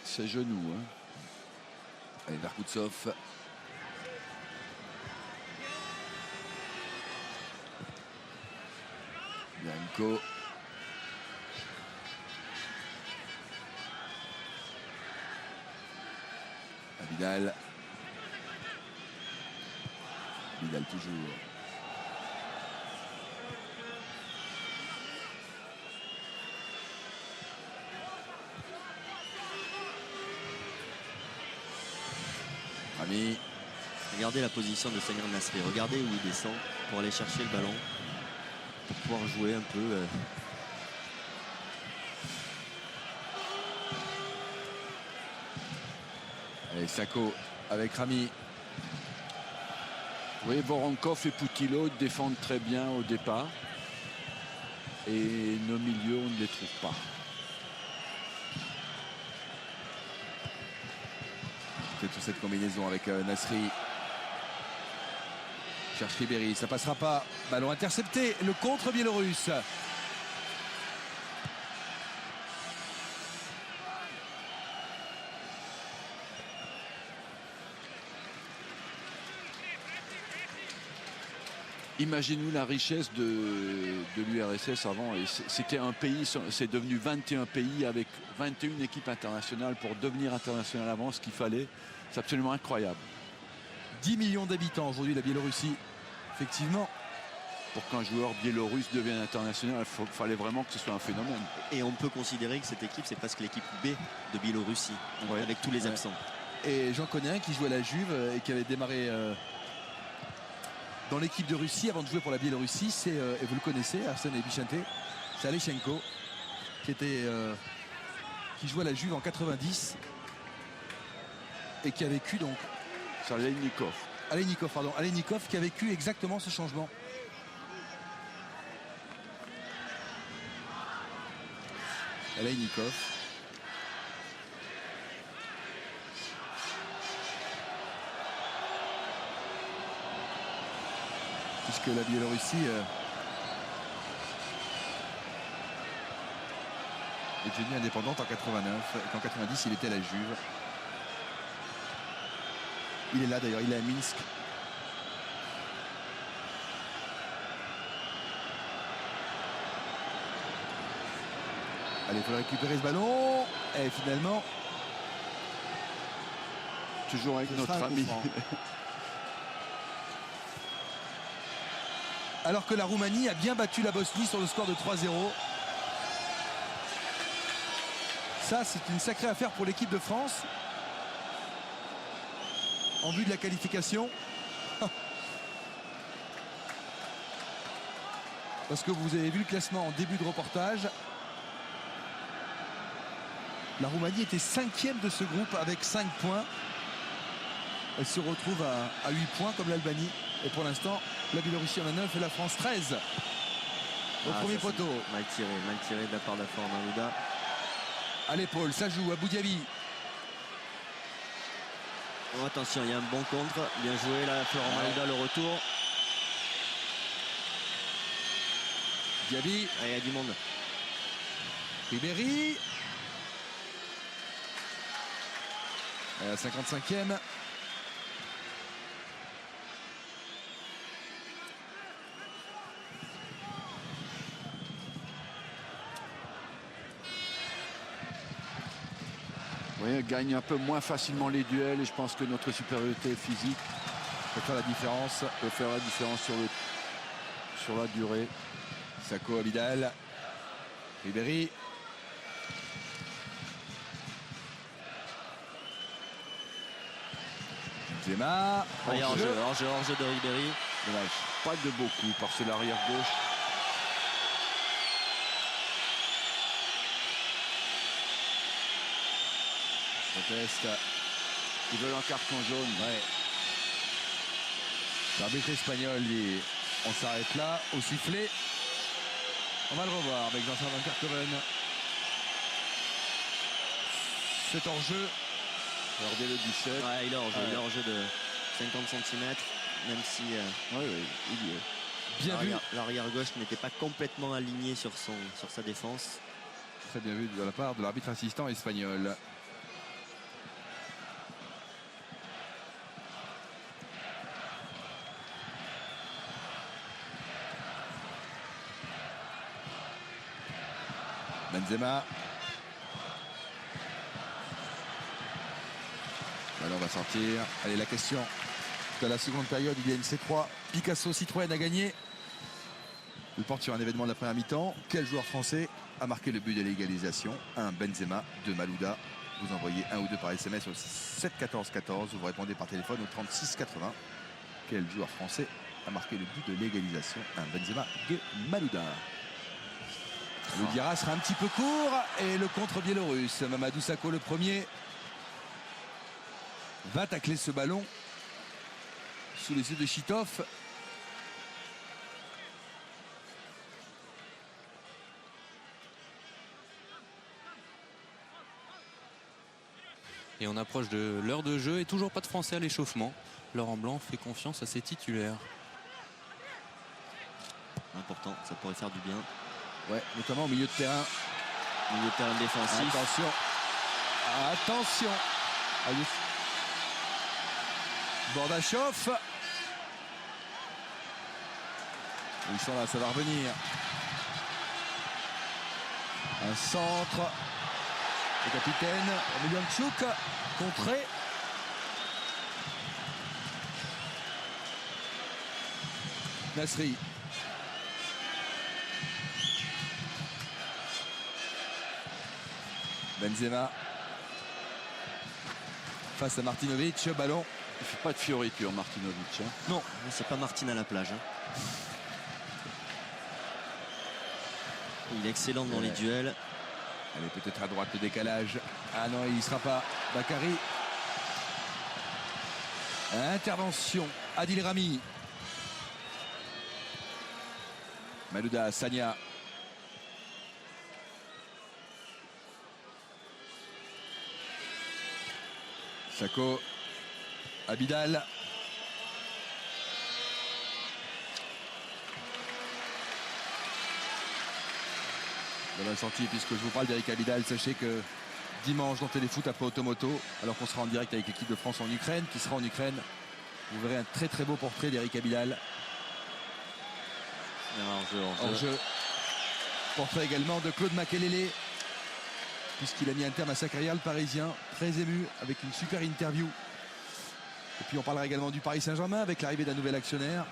C'est genou, hein.
Allez, Verkoutsov. Bianco. Vidal. Vidal toujours. Rami.
Regardez la position de Samir Nasri. Regardez où il descend pour aller chercher le ballon. Pour pouvoir jouer un peu.
Allez, Sako avec Rami.
Oui, Voronkov et Poutillo défendent très bien au départ. Et nos milieux, on ne les trouve pas.
C'est toute cette combinaison avec Nasri. Cherche Ribéry, ça passera pas. Ballon intercepté, le contre biélorusse.
Imaginez-vous la richesse de l'URSS avant. Et c'était un pays, c'est devenu 21 pays avec 21 équipes internationales pour devenir international avant ce qu'il fallait. C'est absolument incroyable.
10 millions d'habitants aujourd'hui, la Biélorussie. Effectivement.
Pour qu'un joueur biélorusse devienne international, il fallait vraiment que ce soit un phénomène.
Et on peut considérer que cette équipe, c'est presque l'équipe B de Biélorussie,
Ouais.
avec tous les absents.
Et j'en connais un qui jouait à la Juve et qui avait démarré dans l'équipe de Russie avant de jouer pour la Biélorussie. C'est, et vous le connaissez, Arsène Bichente, c'est Alechenko qui jouait à la Juve en 90 et qui a vécu donc
C'est Aleinikov.
Aleinikov qui a vécu exactement ce changement. Aleinikov. Puisque la Biélorussie est devenue indépendante en 89 et qu'en 90 il était à la Juve. Il est là d'ailleurs, il est à Minsk. Allez, il faut récupérer ce ballon. Et finalement,
Toujours avec
ce
notre
sera un coup
ami.
franc. Alors que la Roumanie a bien battu la Bosnie sur le score de 3-0. Ça, c'est une sacrée affaire pour l'équipe de France. En vue de la qualification. Parce que vous avez vu le classement en début de reportage. La Roumanie était 5e de ce groupe avec 5 points. Elle se retrouve à 8 points comme l'Albanie. Et pour l'instant, la Biélorussie en a 9 et la France 13. Au premier
Ça, c'est
poteau.
mal tiré de la part d'Afor Malouda.
à l'épaule, ça joue à Boudiaby.
Oh, attention, il y a un bon contre. Bien joué là, Florent Malouda, le retour.
Diaby,
Ah, il y a du monde.
Ribéry. À la 55e.
Oui, elle gagne un peu moins facilement les duels et je pense que notre supériorité physique
Peut faire la différence.
peut faire la différence sur la durée.
Sako Abidal. Ribéry. Benzema.
Ah, il y a hors-jeu de Ribéry.
Dommage. Pas de beaucoup parce que l'arrière gauche.
Proteste.
Ils veulent un carton jaune.
Ouais. L'arbitre espagnol dit on s'arrête là au sifflet. On va le revoir avec Jean-Charles Van Kerkhoven. C'est en jeu.
Regardez le 17.
Ouais, il est hors-jeu,
Ouais.
il est hors-jeu de 50 cm, même si
Oui, oui, il y est.
Bien vu.
l'arrière gauche n'était pas complètement aligné sur sa défense.
Très bien vu de la part de l'arbitre assistant espagnol. Benzema. Alors on va sortir. Allez, la question de la seconde période, il y a une C3. Picasso Citroën a gagné. Il porte sur un événement de la première mi-temps. Quel joueur français a marqué le but de l'égalisation? 1 Benzema, 2 Malouda. Vous envoyez 1 ou 2 par SMS au 7 14 14. Vous répondez par téléphone au 36 80. Quel joueur français a marqué le but de l'égalisation? 1 Benzema, 2 Malouda. Le Dira sera un petit peu court et le contre biélorusse. Mamadou Sakho le premier va tacler ce ballon sous les yeux de Chitov.
Et on approche de l'heure de jeu et toujours pas de Français à l'échauffement. Laurent Blanc fait confiance à ses titulaires.
Important, ça pourrait faire du bien.
Ouais, notamment au milieu de terrain.
Milieu de terrain défensif.
Attention. Attention. Allez. Bordachov. Ils sont là, ça va revenir. Un centre. Le capitaine Emelianchuk contré. Nasri. Benzema face à Martinovic, ballon.
Il ne fait pas de fioriture, Martinovic. Hein.
Non, c'est pas Martine à la plage. Il est excellent dans les duels.
Elle est peut-être à droite le décalage. Ah non, il n'y sera pas. Bakary. Intervention. Adil Rami. Malouda, Sagna. Sako. Abidal. Bonne sortie, puisque je vous parle d'Eric Abidal, sachez que dimanche dans Téléfoot après Automoto, alors qu'on sera en direct avec l'équipe de France en Ukraine, qui sera en Ukraine, vous verrez un très très beau portrait d'Eric Abidal. En jeu. Portrait également de Claude Makelele, puisqu'il a mis un terme à sa carrière, le Parisien, très ému, avec une super interview. Et puis on parlera également du Paris Saint-Germain avec l'arrivée d'un nouvel actionnaire.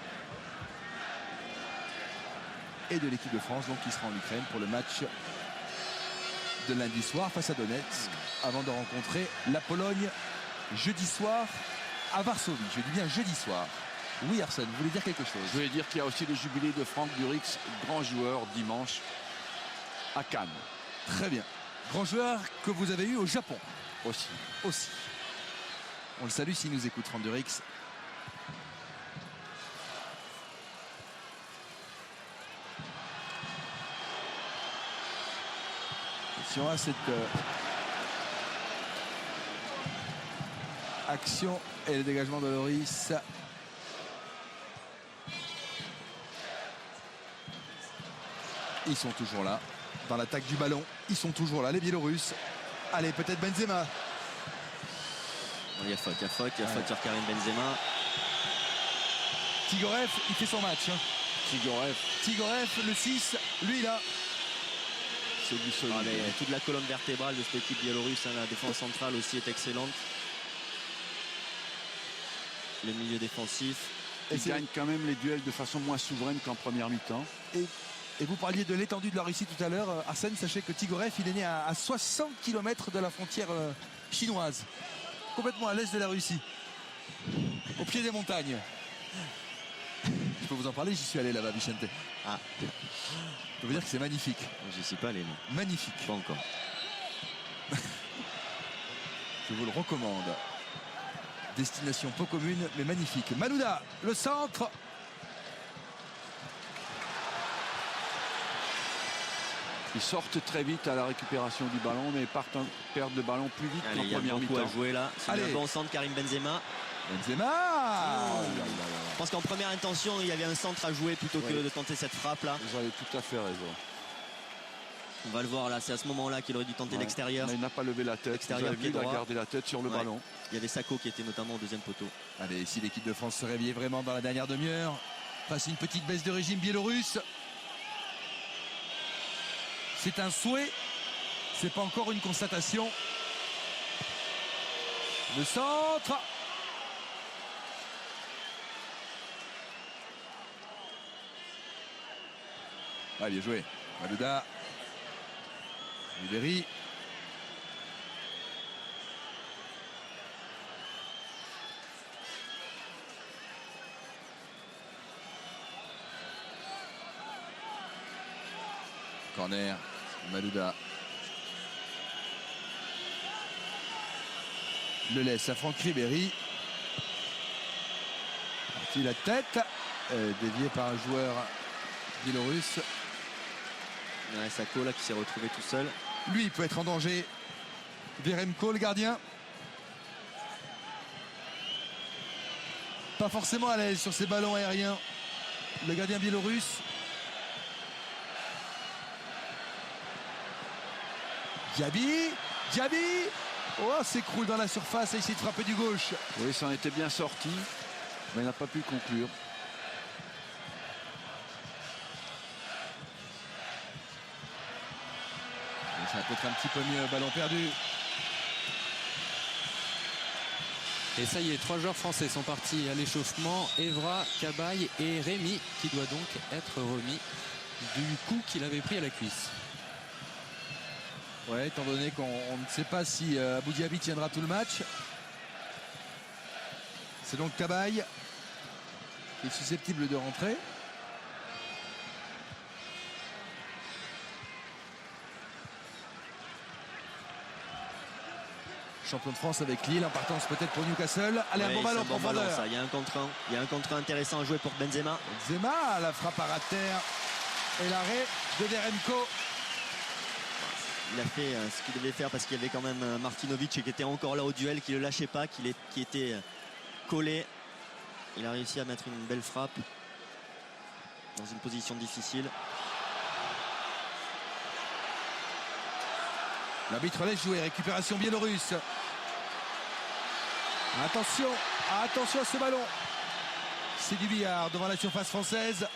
Et de l'équipe de France, donc qui sera en Ukraine pour le match de lundi soir face à Donetsk, avant de rencontrer la Pologne jeudi soir à Varsovie. Je dis bien jeudi soir. Oui, Arsène, vous voulez dire quelque chose?
Je voulais dire qu'il y a aussi le jubilé de Franck Durix, grand joueur, dimanche à Cannes.
Très bien. Grand joueur que vous avez eu au Japon
Aussi.
aussi. On le salue s'il nous écoute, Franck Durix. Attention à cette action et le dégagement de Loris. Ils sont toujours là. Dans l'attaque du ballon, ils sont toujours là, les Biélorusses. Allez, peut-être Benzema.
Il y a faute sur Karim Benzema.
Tigorev, il fait son match. Tigorev, le 6, lui là.
C'est du solide.
Mais toute la colonne vertébrale de cette équipe biélorusse, hein, la défense centrale aussi est excellente. Le milieu défensif.
Ils gagnent quand même les duels de façon moins souveraine qu'en première mi-temps.
Et vous parliez de l'étendue de la Russie tout à l'heure. Arsène, sachez que Tigorev, il est né à 60 km de la frontière chinoise. Complètement à l'est de la Russie. Au pied des montagnes. Je peux vous en parler, j'y suis allé là-bas, Vicente.
Ah.
Je peux vous dire que c'est magnifique.
Je ne suis pas allé, non.
Magnifique.
Pas encore.
Je vous le recommande. Destination peu commune, mais magnifique. Malouda, le centre.
Ils sortent très vite à la récupération du ballon, mais perdent le ballon plus vite
Allez,
qu'en
il y a
première
beaucoup
mi-temps.
à jouer là. C'est un bon centre, Karim Benzema.
Benzema.
Je pense qu'en première intention, il y avait un centre à jouer plutôt que de tenter cette frappe là.
Vous avez tout à fait raison.
On va le voir là, c'est à ce moment-là qu'il aurait dû tenter l'extérieur.
Mais il n'a pas levé la tête.
L'extérieur,
Il a gardé la tête sur le
Ouais.
ballon.
Il y avait Sako qui était notamment au deuxième poteau.
Allez, si l'équipe de France se réveillait vraiment dans la dernière demi-heure, face à une petite baisse de régime biélorusse. C'est un souhait, c'est pas encore une constatation. Le centre. Ah, bien joué. Malouda. Ribéry. Corner. Malouda. Le laisse à Franck Ribéry. Parti la tête. Dévié par un joueur biélorusse.
Ouais, Sako là qui s'est retrouvé tout seul.
Lui, il peut être en danger. Veremko, le gardien. Pas forcément à l'aise sur ces ballons aériens. Le gardien biélorusse. Diaby. Oh, s'écroule dans la surface et essaie de frapper du gauche.
Oui, ça en était bien sorti, mais il n'a pas pu conclure.
Ça va peut-être un petit peu mieux, ballon perdu.
Et ça y est, 3 joueurs français sont partis à l'échauffement. Evra, Cabaye et Rémi, qui doit donc être remis du coup qu'il avait pris à la cuisse.
Ouais, étant donné qu'on ne sait pas si Abou Diaby tiendra tout le match. C'est donc Cabaye qui est susceptible de rentrer. Champion de France avec Lille, en partance peut-être pour Newcastle. Allez, un bon ballon en profondeur.
Il y a un contre 1 intéressant à jouer pour Benzema.
Benzema, la frappe à ras de terre et l'arrêt de Veremko.
Il a fait ce qu'il devait faire parce qu'il y avait quand même Martinovic qui était encore là au duel, qui ne le lâchait pas, qui était collé. Il a réussi à mettre une belle frappe dans une position difficile.
L'arbitre laisse jouer, récupération biélorusse. Attention à ce ballon. C'est du billard devant la surface française.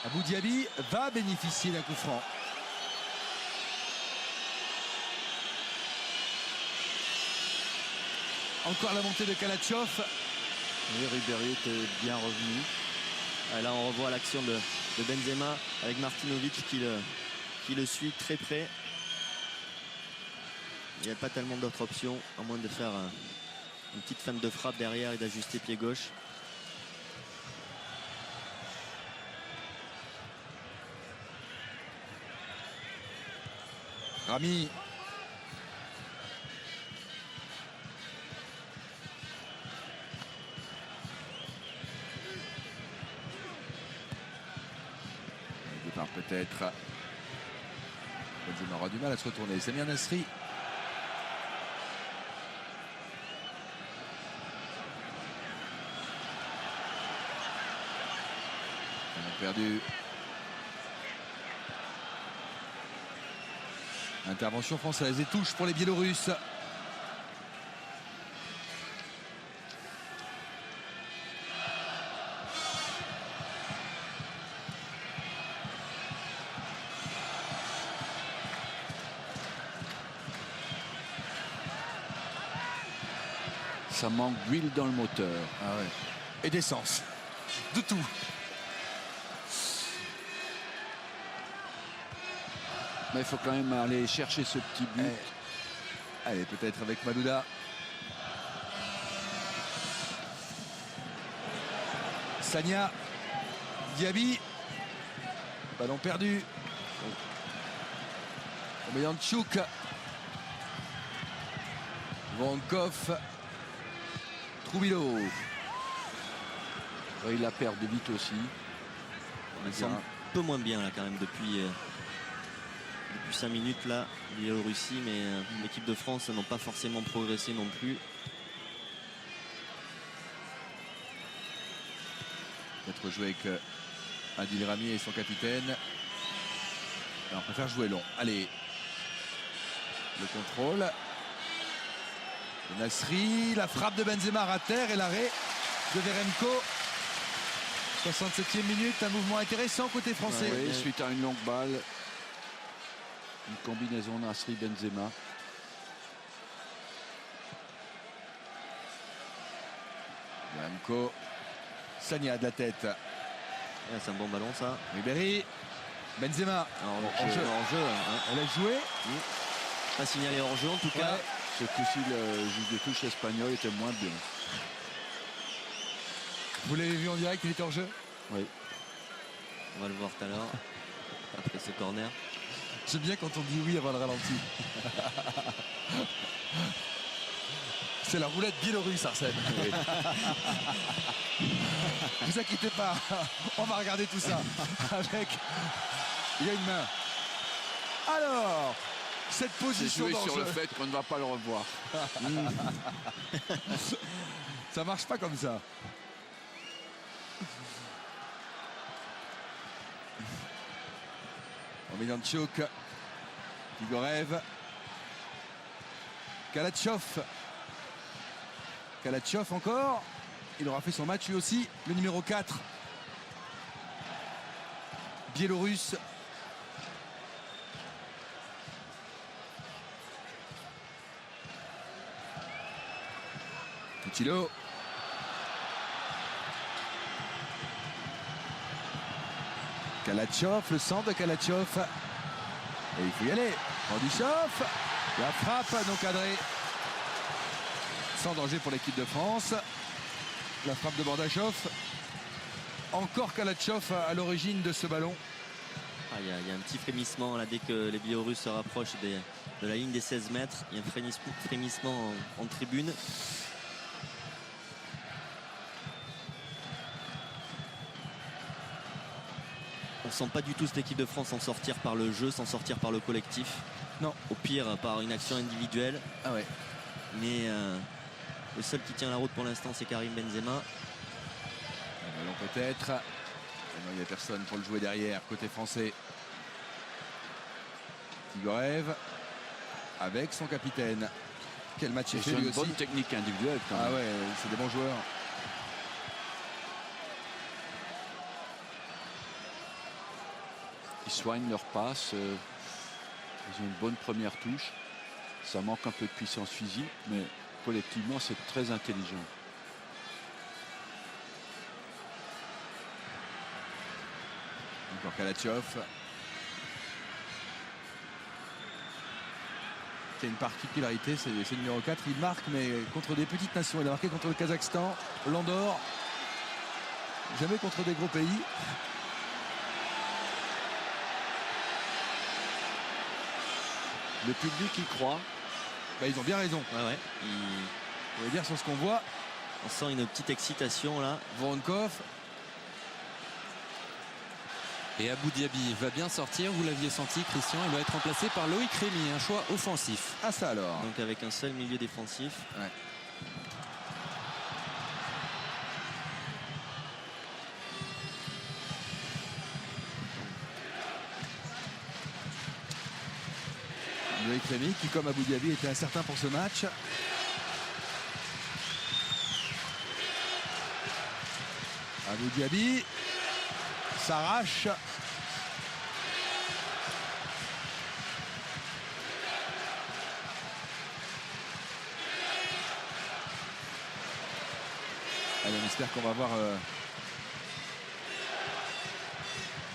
Abou Diaby va bénéficier d'un coup franc. Encore la montée de Kalatchov.
Oui, Ribéry était bien revenu.
Et là on revoit l'action de Benzema avec Martinovic qui le suit très près. Il n'y a pas tellement d'autres options à moins de faire une petite feinte de frappe derrière et d'ajuster pied gauche.
Rami. Départ peut-être. Benzema aura du mal à se retourner. Samir Nasri. Perdu. Intervention française et touche pour les Biélorusses.
Ça manque d'huile dans le moteur.
Ah ouais. Et d'essence. De tout.
Mais il faut quand même aller chercher ce petit but.
Allez, peut-être avec Malouda. Sagna. Diaby. Ballon perdu. Omeyanchuk. Vankov. Troubilo.
Il la perd de vite aussi.
On semble un peu moins bien là quand même depuis 5 minutes là, Biélorussie, mais l'équipe de France n'ont pas forcément progressé non plus.
Peut-être jouer avec Adil Rami et son capitaine. Alors, on préfère jouer long. Allez. Le contrôle. Le Nasri, la frappe de Benzema à terre et l'arrêt de Veremko. 67e minute, un mouvement intéressant côté français.
Oui, suite à une longue balle. Une combinaison Nasri-Benzema.
Veremko. Sagna de la tête.
Ouais, c'est un bon ballon ça.
Ribéry. Benzema.
En jeu, hein.
Elle a joué.
Pas signalé hors jeu en tout cas.
Ce coup-ci, le juge de touche espagnol était moins bien.
Vous l'avez vu en direct, il était en jeu.
Oui.
On va le voir tout à l'heure. Après ce corner.
J'aime bien quand on dit oui avant le ralenti. C'est la roulette biélorusse, Arsène.
Oui.
Vous inquiétez pas, on va regarder tout ça. Avec, il y a une main. Alors, cette
C'est
position
joué
dans
sur
le
le fait qu'on ne va pas le revoir.
Ça marche pas comme ça. Omeyanchuk, Igorev, Kalatchov. Kalatchov encore. Il aura fait son match lui aussi. Le numéro 4. Biélorusse. Poutilo. Kalatchov, le centre de Kalatchov. Et il faut y aller. Bandishov. La frappe non cadrée. Sans danger pour l'équipe de France. La frappe de Bordachov. Encore Kalatchov à l'origine de ce ballon.
Il y a un petit frémissement là dès que les Biélorusses se rapprochent de la ligne des 16 mètres. Il y a un frémissement en tribune. On ne sent pas du tout cette équipe de France s'en sortir par le jeu, s'en sortir par le collectif.
Non.
Au pire par une action individuelle.
Ah ouais.
Mais le seul qui tient la route pour l'instant c'est Karim Benzema.
Un ballon peut-être. Non, il n'y a personne pour le jouer derrière, côté français. Igorev avec son capitaine. Quel match il
Et
fait
c'est
lui
une
aussi.
bonne technique individuelle quand même.
Ah ouais, c'est des bons joueurs.
Ils soignent leur passe. Ils ont une bonne première touche. Ça manque un peu de puissance physique, mais collectivement, c'est très intelligent.
Encore Kalatchov. Qui a une particularité, c'est le numéro 4. Il marque, mais contre des petites nations. Il a marqué contre le Kazakhstan, l'Andorre. Jamais contre des gros pays.
Le public y croit.
Bah, ils ont bien raison.
Ouais.
On va dire sur ce qu'on voit.
On sent une petite excitation là.
Voronkov.
Et Abou Diaby va bien sortir, vous l'aviez senti Christian, il va être remplacé par Loïc Rémy, un choix offensif.
Ah ça alors.
Donc avec un seul milieu défensif.
Ouais. Loïc Rémy qui, comme Abou Dhabi, était incertain pour ce match. Abou Dhabi s'arrache. Allez, on espère qu'on va avoir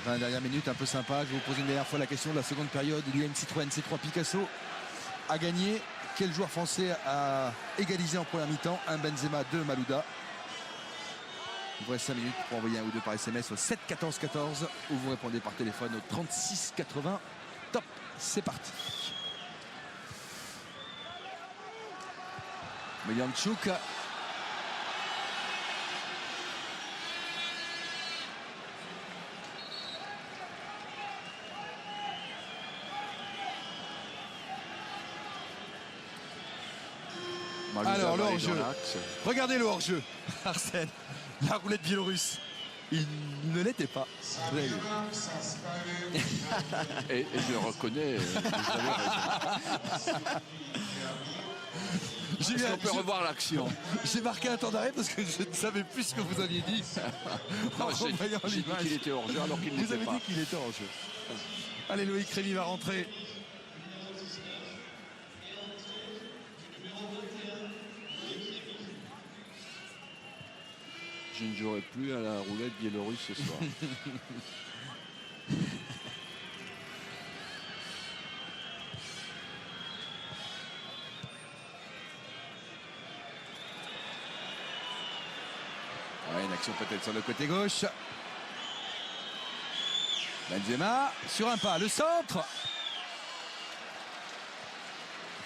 20 dernières minutes un peu sympa. Je vais vous poser une dernière fois la question de la seconde période. Il y a une Citroën C3 Picasso à gagner. Quel joueur français a égalisé en première mi-temps? Un Benzema, 2 Malouda. Il vous reste 5 minutes pour envoyer un ou deux par SMS au 7 14 14 ou vous répondez par téléphone au 36 80. Top, c'est parti. Milianchuk. Alors le hors-jeu. Regardez le hors-jeu. Arsène, la roulette biélorusse. Il ne l'était pas.
Et je le reconnais. On peut revoir l'action.
J'ai marqué un temps d'arrêt parce que je ne savais plus ce que vous aviez dit.
J'ai dit qu'il était hors jeu alors qu'il n'était pas.
Vous avez dit qu'il était hors jeu. Allez, Loïc Rémy va rentrer.
Je ne jouerai plus à la roulette biélorusse ce soir.
Ouais, une action peut-être sur le côté gauche. Benzema sur un pas, le centre.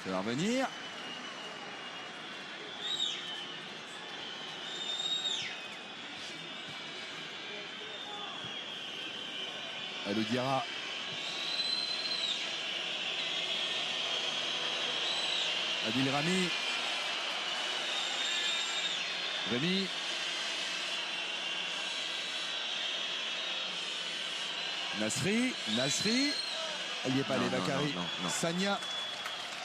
Ça va revenir. Alou Diarra. Adil Rami. Rémy. Nasri. Elle n'y est pas allée, Bakary. Sagna.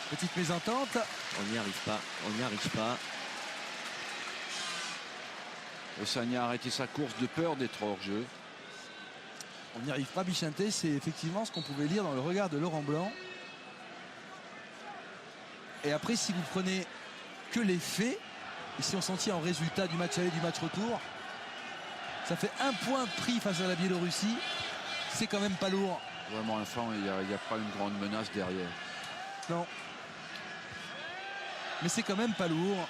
Petite mésentente.
On n'y arrive pas.
Et Sagna a arrêté sa course de peur d'être hors jeu.
On n'y arrive pas, Bichinté. C'est effectivement ce qu'on pouvait lire dans le regard de Laurent Blanc. Et après, si vous prenez que les faits, et si on s'en tient au résultat du match aller, du match retour, ça fait un point pris face à la Biélorussie. C'est quand même pas lourd.
Vraiment, enfin, il n'y a pas une grande menace derrière.
Non. Mais c'est quand même pas lourd.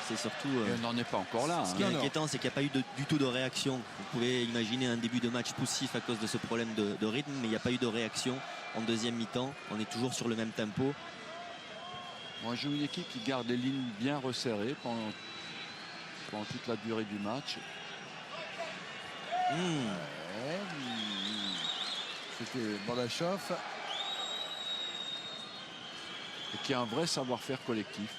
C'est surtout.
Et on n'en est pas encore là.
Ce qui est inquiétant, c'est qu'il n'y a pas eu du tout de réaction. Vous pouvez imaginer un début de match poussif à cause de ce problème de rythme, mais il n'y a pas eu de réaction en deuxième mi-temps. On est toujours sur le même tempo.
Moi, je joue une équipe qui garde les lignes bien resserrées pendant toute la durée du match.
C'était Bordachov.
Et qui a un vrai savoir-faire collectif.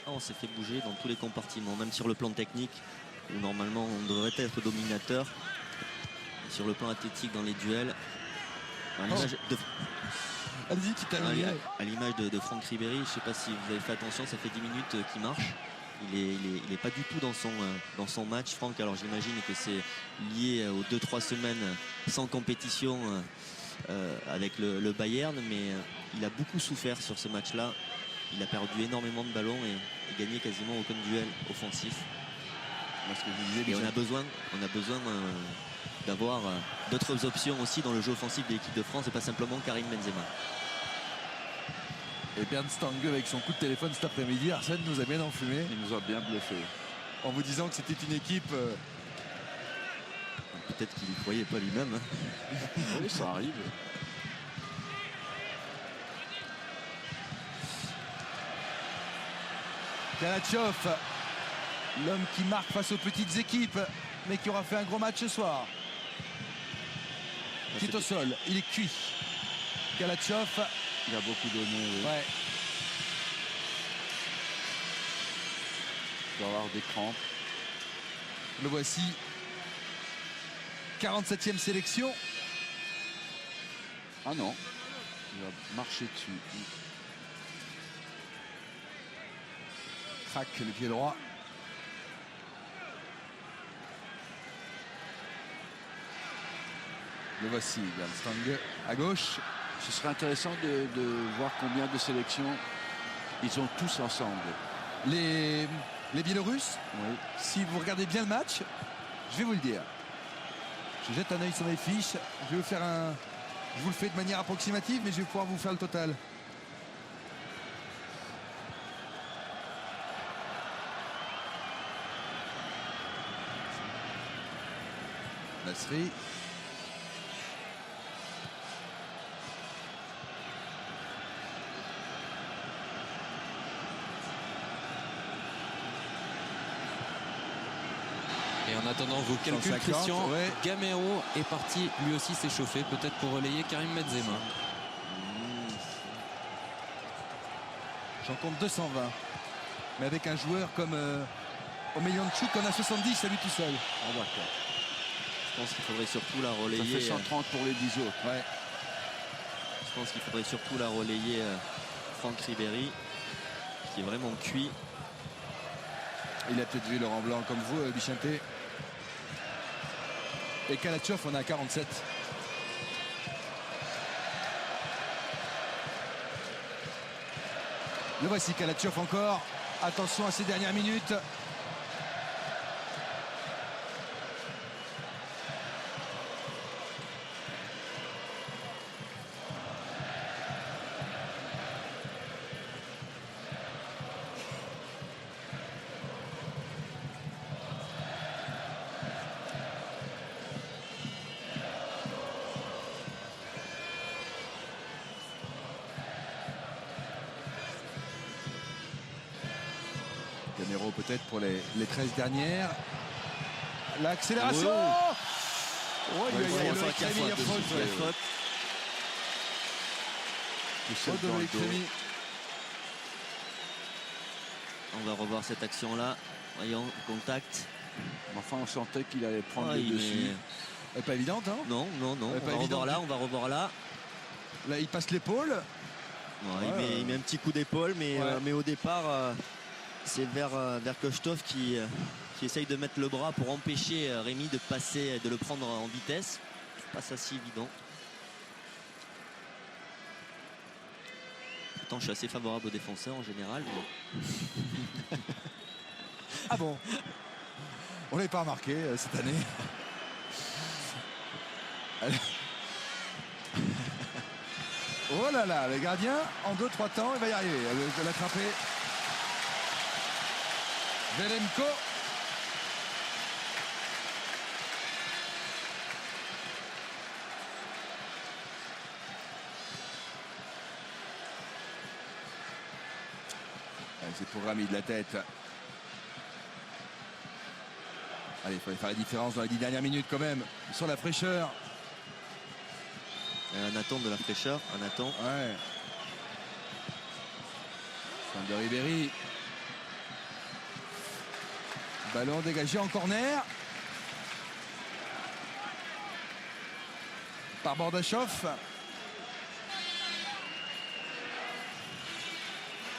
On s'est fait bouger dans tous les compartiments, même sur le plan technique, où normalement on devrait être dominateur. Et sur le plan athlétique dans les duels. À l'image de Franck Ribéry, je ne sais pas si vous avez fait attention, ça fait 10 minutes qu'il marche. Il n'est pas du tout dans son match, Franck. Alors j'imagine que c'est lié aux 2-3 semaines sans compétition avec le Bayern, mais il a beaucoup souffert sur ce match-là. Il a perdu énormément de ballons et gagné quasiment aucun duel offensif. Et on a besoin d'avoir d'autres options aussi dans le jeu offensif de l'équipe de France et pas simplement Karim Benzema.
Et Bernd Stange avec son coup de téléphone cet après-midi, Arsène nous a bien enfumé.
Il nous a bien bluffé.
En vous disant que c'était une équipe...
Peut-être qu'il ne croyait pas lui-même.
Oui, ça arrive.
Kalatchov, l'homme qui marque face aux petites équipes, mais qui aura fait un gros match ce soir. Qui est au sol, il est cuit. Kalatchov.
Il a beaucoup donné. Oui.
Ouais.
Il doit avoir des crampes.
Le voici. 47e sélection.
Ah non, il va marcher dessus.
Craque le pied droit. Le voici, Bernstang à gauche.
Ce serait intéressant de voir combien de sélections ils ont tous ensemble.
Les Biélorusses,
Oui.
si vous regardez bien le match, je vais vous le dire. Je jette un œil sur mes fiches. Je vais vous faire un... Je vous le fais de manière approximative, mais je vais pouvoir vous faire le total. Nasri.
Et en attendant vos calculs,
150,
Christian,
ouais.
Gamero est parti lui aussi s'échauffer, peut-être pour relayer Karim Benzema.
J'en compte 220. Mais avec un joueur comme Omelianchuk, on a 70 à lui tout seul.
Ah, d'accord.
Je pense qu'il faudrait surtout la
Ça
relayer.
fait 130 pour les 10 autres.
Ouais.
Je pense qu'il faudrait surtout la relayer Franck Ribéry, qui est vraiment cuit.
Il a peut-être vu Laurent Blanc comme vous, Bichente. Et Kalatchov, on a 47. Le voici, Kalatchov encore. Attention à ces dernières minutes. Gamero peut-être pour les 13 dernières. L'accélération.
Oh,
il y a
il y a
Loïc
faute, il y a
Rémy, il y a
faute,
faute,
il y a
ouais.
faute.
Faute de Loïc Rémy.
On va revoir cette action-là. Voyons, contact.
Enfin, on sentait qu'il allait prendre
Ah,
le
il
dessus.
met-
Elle est pas évidente, hein.
Non, non, non.
Ouais,
On
pas
va
évident
revoir là,
du-
on va revoir là.
Là, il passe l'épaule.
Ouais,
Ouais,
il met un petit coup d'épaule, mais,
Ouais.
mais au départ, c'est vers Kochtov qui essaye de mettre le bras pour empêcher Rémi de passer, de le prendre en vitesse. C'est pas ça si évident. Pourtant, je suis assez favorable aux défenseurs en général. mais-
Ah bon. On l'avait pas remarqué cette année. Allez. Oh là là, le gardien, en 2-3 temps, il va y arriver. Il va l'attraper. Velenko. Allez, c'est pour Rami de la tête. Allez, il fallait faire la différence dans les 10 dernières minutes quand même. Sur la fraîcheur.
Nathan de la fraîcheur, un Nathan.
Ouais. Fin de Ribéry. Ballon dégagé en corner. Par Bordachov.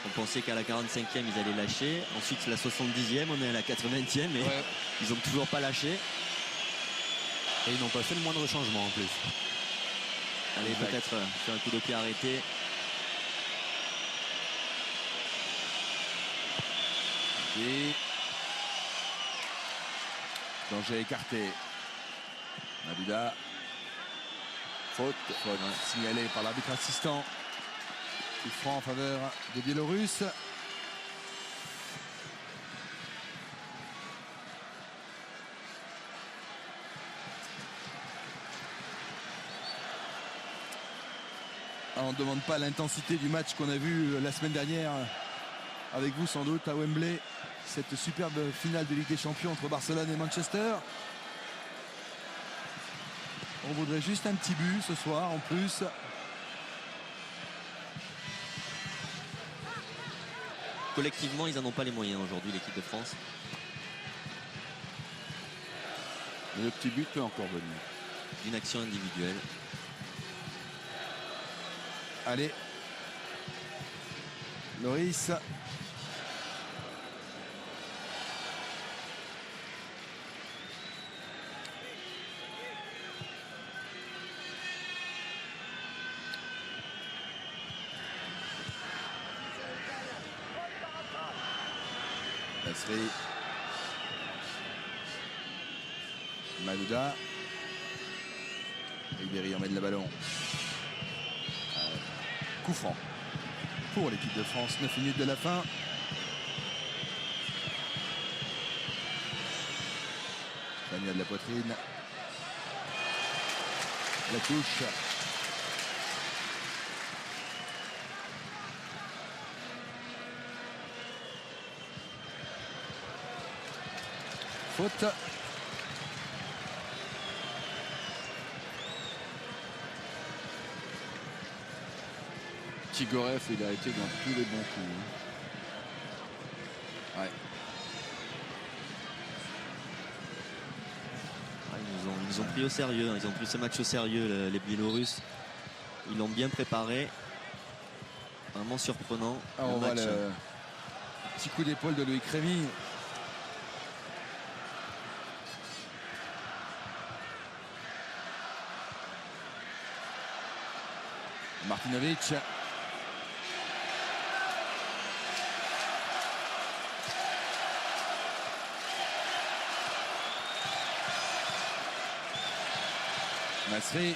On pensait qu'à la 45e, ils allaient lâcher. Ensuite, la 70e, on est à la 80e et
Ouais.
ils n'ont toujours pas lâché.
Et ils n'ont pas fait le moindre changement en plus.
Allez,
Exact.
peut-être faire un coup de pied arrêté.
Et danger écarté. Nabila. Faute. Faute signalée par l'arbitre assistant. Coup franc en faveur des Biélorusses. On ne demande pas l'intensité du match qu'on a vu la semaine dernière avec vous sans doute à Wembley. Cette superbe finale de Ligue des Champions entre Barcelone et Manchester. On voudrait juste un petit but ce soir en plus.
Collectivement, ils n'en ont pas les moyens aujourd'hui, l'équipe de France.
Mais le petit but peut encore venir.
D'une action individuelle.
Allez. Loris. Nasri. Malouda. Ribéry emmène le ballon. Coup franc pour l'équipe de France. 9 minutes de la fin. Daniel de la poitrine. La touche. Faute.
Tigorev, il a été dans tous les bons coups.
Ouais.
Ils nous ont pris au sérieux, hein. Ils ont pris ce match au sérieux, les Biélorusses. Ils l'ont bien préparé. Vraiment surprenant.
On voit le petit coup d'épaule de Loïc Rémy. Martinovic. Nasri.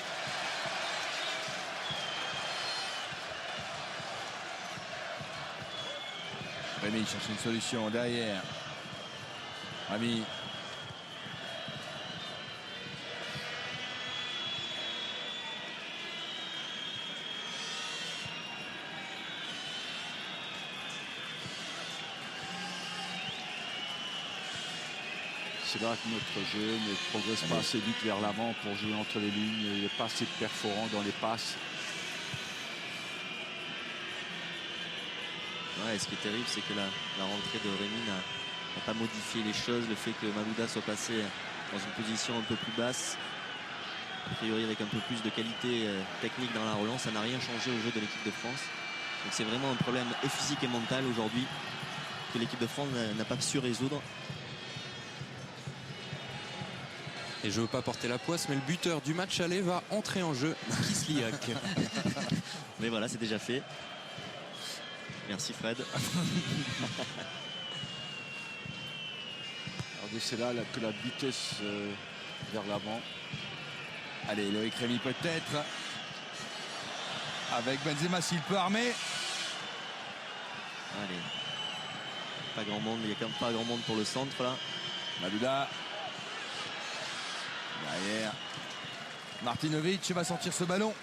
Rémy cherche une solution derrière. Rémy.
C'est vrai que notre jeu ne progresse pas assez vite vers l'avant pour jouer entre les lignes. Il n'y a pas assez de perforants dans les passes.
Ouais, ce qui est terrible, c'est que la rentrée de Rémy n'a pas modifié les choses. Le fait que Malouda soit passé dans une position un peu plus basse, a priori avec un peu plus de qualité technique dans la relance, ça n'a rien changé au jeu de l'équipe de France. Donc c'est vraiment un problème et physique et mental aujourd'hui que l'équipe de France n'a pas su résoudre.
Et je veux pas porter la poisse, mais le buteur du match aller va entrer en jeu, Kislyak.
Mais voilà, c'est déjà fait. Merci Fred.
Regardez, c'est là que la vitesse vers l'avant.
Allez, Loïc Rémy peut-être. Avec Benzema s'il peut armer.
Allez. Pas grand monde, il n'y a quand même pas grand monde pour le centre là.
Malouda. Derrière. Martinovic va sortir ce ballon.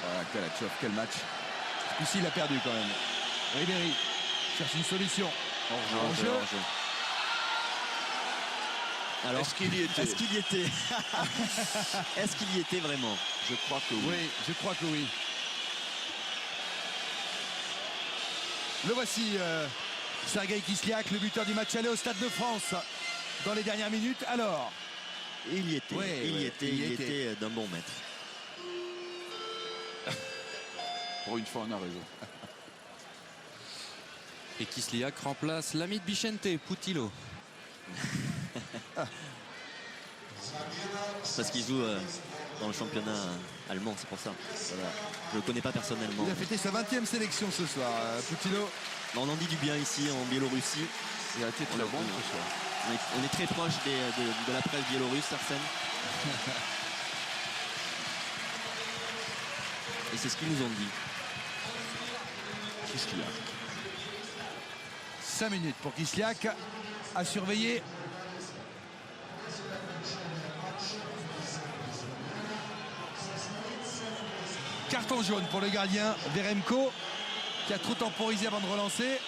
Voilà, Kalatchov, quel match. Ce coup-ci, il a perdu quand même. Ribéry cherche une solution. Hors-jeu.
Alors,
est-ce qu'il y était?
Est-ce qu'il y était? Est-ce qu'il y était vraiment? Je crois que oui.
Oui, je crois que oui. Le voici, Sergueï Kislyak, le buteur du match aller au Stade de France. Dans les dernières minutes, alors.
Il y était,
Ouais,
il
ouais,
y était,
il y
il
était.
était d'un bon maître.
Pour une fois, on a raison.
Et Kislyak remplace l'ami de Bichente, Poutillo.
Parce qu'il joue dans le championnat allemand, c'est pour ça. Voilà. Je ne le connais pas personnellement.
Il a fêté sa 20e sélection ce soir, Poutillo.
On en dit du bien ici en Biélorussie.
Il a été très bon ce soir.
On est très proche de la presse biélorusse, Arsène. Et c'est ce qu'ils nous ont dit.
Kislyak.
5 minutes pour Kislyak à surveiller. Carton jaune pour le gardien Veremko qui a trop temporisé avant de relancer.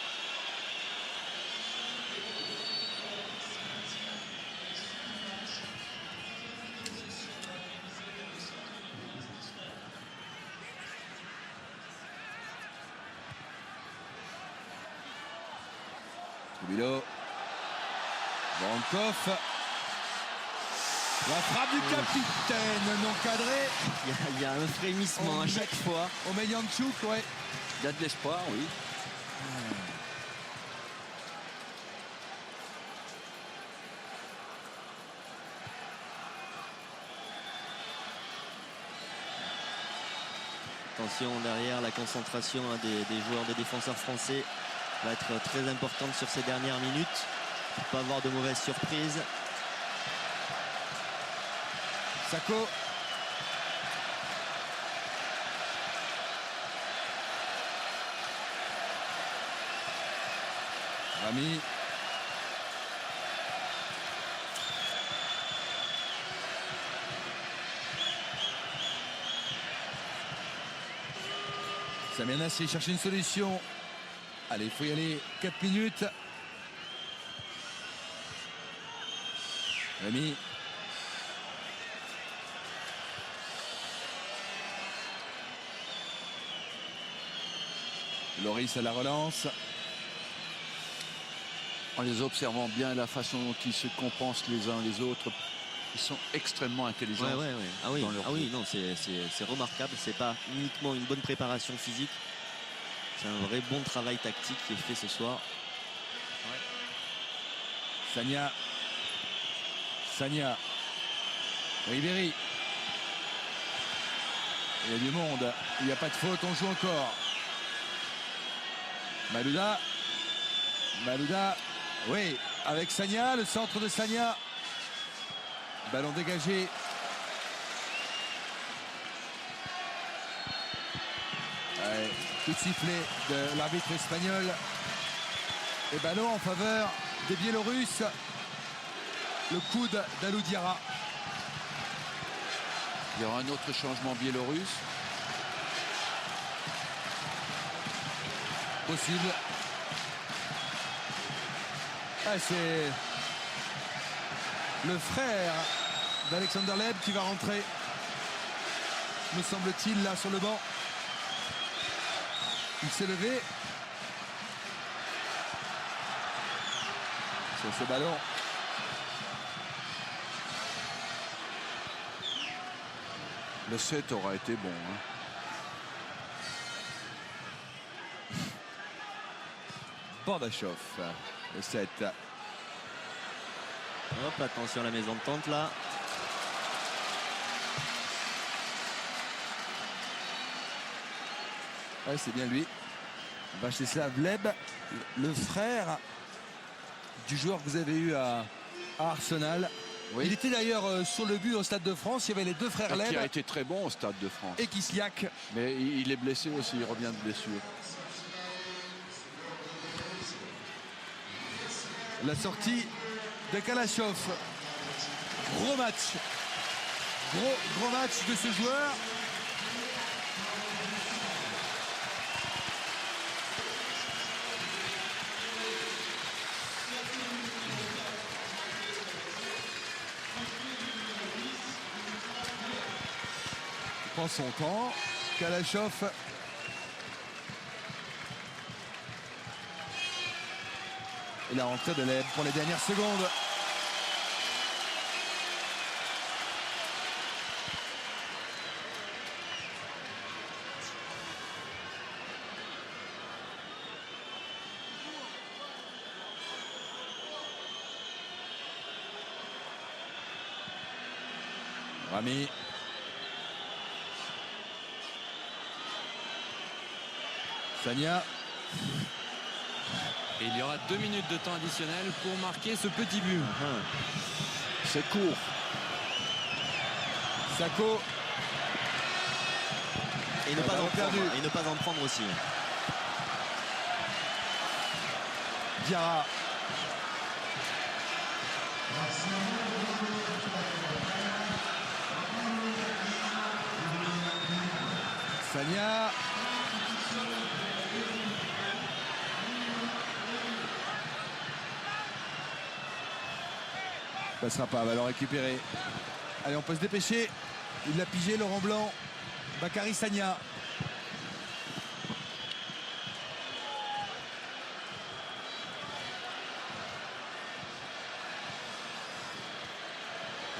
Troubilo. Vankov. La frappe du capitaine non cadrée.
Il y a un frémissement à chaque fois.
Omeyanchuk, ouais.
Il y a de l'espoir, oui.
Attention derrière, la concentration des joueurs, des défenseurs français va être très importante sur ces dernières minutes. Pour pas avoir de mauvaises surprises.
Sako. Rami. Samir Nasri cherche une solution. Allez, il faut y aller. 4 minutes. Rami. Loris à la relance.
En les observant bien, la façon dont ils se compensent les uns les autres, ils sont extrêmement intelligents.
Ouais. Ah oui,
dans leur jeu.
non, c'est remarquable. C'est pas uniquement une bonne préparation physique. C'est un vrai bon travail tactique qui est fait ce soir.
Sagna. Ribéry. Il y a du monde. Il n'y a pas de faute, on joue encore. Malouda. Oui, avec Sagna, le centre de Sagna. Ballon dégagé. Ouais, coup de sifflet de l'arbitre espagnol. Et ballon en faveur des Biélorusses. Le coude d'Alou Diarra.
Il y aura un autre changement biélorusse.
Possible. Ah, c'est le frère d'Alexander Leb qui va rentrer, me semble-t-il, là sur le banc. Il s'est levé sur ce ballon.
Le 7 aura été bon. Hein.
Bordachov, le 7.
Hop, attention à la maison de tente là.
Ouais, c'est bien lui. Vacheslav Leb, le frère du joueur que vous avez eu à Arsenal.
Oui.
Il était d'ailleurs sur le but au Stade de France. Il y avait les deux frères Leb.
Qui a été très bon au Stade de France.
Et Kislyak.
Mais il est blessé aussi, il revient de blessure.
La sortie de Kalachov. Gros match. Gros match de ce joueur. Il prend son temps. Kalachov. Et la rentrée de Leb pour les dernières secondes. Rami. Sagna.
Et il y aura 2 minutes de temps additionnel pour marquer ce petit but.
C'est court.
Sako.
Et ne pas en prendre, et ne pas en prendre aussi.
Diarra. Sagna. Passera pas, va le récupérer. Allez, on peut se dépêcher. Il l'a pigé, Laurent Blanc. Bakary Sagna.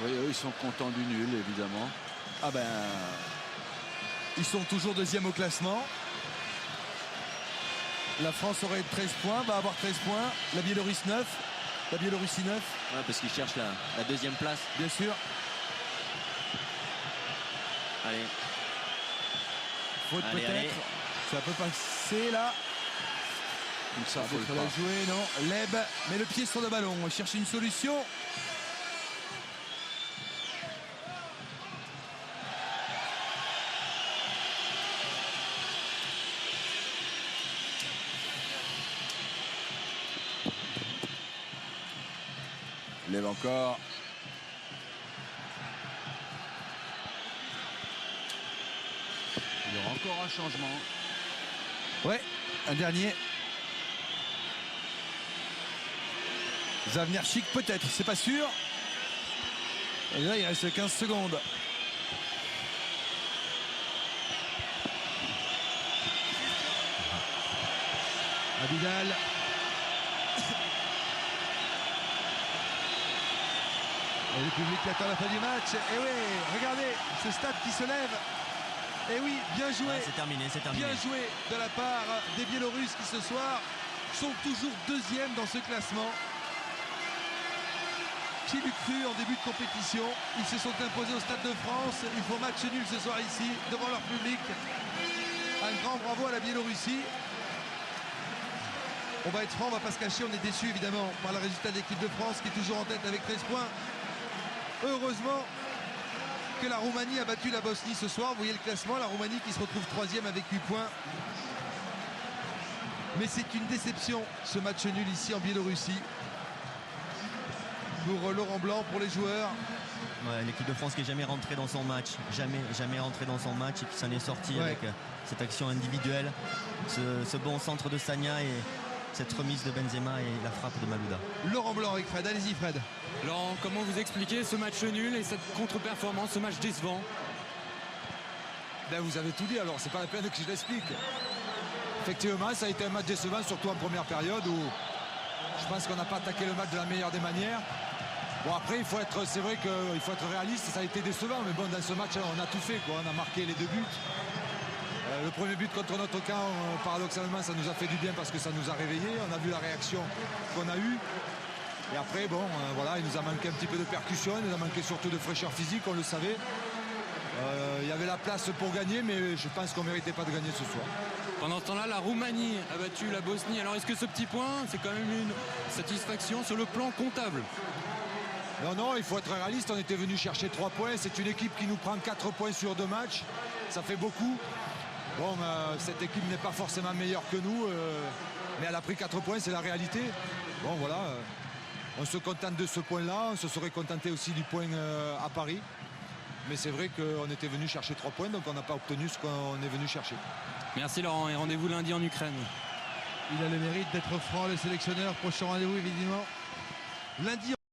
Oui, eux, ils sont contents du nul, évidemment.
Ah ben, ils sont toujours deuxième au classement. La France aurait 13 points, va avoir 13 points. La Biélorussie 9. La Biélorussie 9.
Ouais, parce qu'ils cherchent la deuxième place.
Bien sûr.
Allez.
Faute
Allez, allez.
peut-être. Ça peut passer là.
Donc ça, faut le
Faut la
pas.
jouer, non. Leb met le pied sur le ballon. On cherche une solution. Lève encore.
Il y aura encore un changement.
Ouais, un dernier. Zavnerchik peut-être, c'est pas sûr. Et là, il reste 15 secondes. Abidal. Et le public qui attend la fin du match. Et oui, regardez ce stade qui se lève. Et oui, bien joué.
Ouais, c'est terminé, c'est terminé.
Bien joué de la part des Biélorusses qui ce soir sont toujours deuxièmes dans ce classement. Qui l'eût cru en début de compétition? Ils se sont imposés au Stade de France. Ils font match nul ce soir ici, devant leur public. Un grand bravo à la Biélorussie. On va être franc, on va pas se cacher, on est déçu évidemment par le résultat de l'équipe de France qui est toujours en tête avec 13 points. Heureusement que la Roumanie a battu la Bosnie ce soir. Vous voyez le classement, la Roumanie qui se retrouve troisième avec 8 points. Mais c'est une déception ce match nul ici en Biélorussie. Pour Laurent Blanc, pour les joueurs.
Ouais, l'équipe de France qui n'est jamais rentrée dans son match. Jamais rentrée dans son match et qui s'en est sortie avec cette action individuelle. Ce bon centre de Sagna et cette remise de Benzema et la frappe de Malouda.
Laurent Blanc avec Fred. Allez-y Fred.
Laurent, comment vous expliquez ce match nul et cette contre-performance, ce match décevant?
Ben, vous avez tout dit, alors c'est pas la peine que je l'explique. Effectivement, ça a été un match décevant, surtout en première période où je pense qu'on n'a pas attaqué le match de la meilleure des manières. Bon, après, c'est vrai qu'il faut être réaliste, ça a été décevant, mais bon, dans ce match, on a tout fait, quoi. On a marqué les 2 buts. Le premier but contre notre camp, paradoxalement, ça nous a fait du bien parce que ça nous a réveillés. On a vu la réaction qu'on a eue. Et après, bon, voilà, il nous a manqué un petit peu de percussion, il nous a manqué surtout de fraîcheur physique, on le savait. Il y avait la place pour gagner, mais je pense qu'on ne méritait pas de gagner ce soir.
Pendant ce temps-là, la Roumanie a battu la Bosnie. Alors est-ce que ce petit point, c'est quand même une satisfaction sur le plan comptable?
Non, il faut être réaliste, on était venu chercher 3 points. C'est une équipe qui nous prend 4 points sur 2 matchs. Ça fait beaucoup. Bon, cette équipe n'est pas forcément meilleure que nous, mais elle a pris 4 points, c'est la réalité. Bon, voilà, on se contente de ce point-là. On se serait contenté aussi du point à Paris. Mais c'est vrai qu'on était venu chercher 3 points, donc on n'a pas obtenu ce qu'on est venu chercher.
Merci Laurent et rendez-vous lundi en Ukraine.
Il a le mérite d'être franc, le sélectionneur. Prochain rendez-vous évidemment lundi.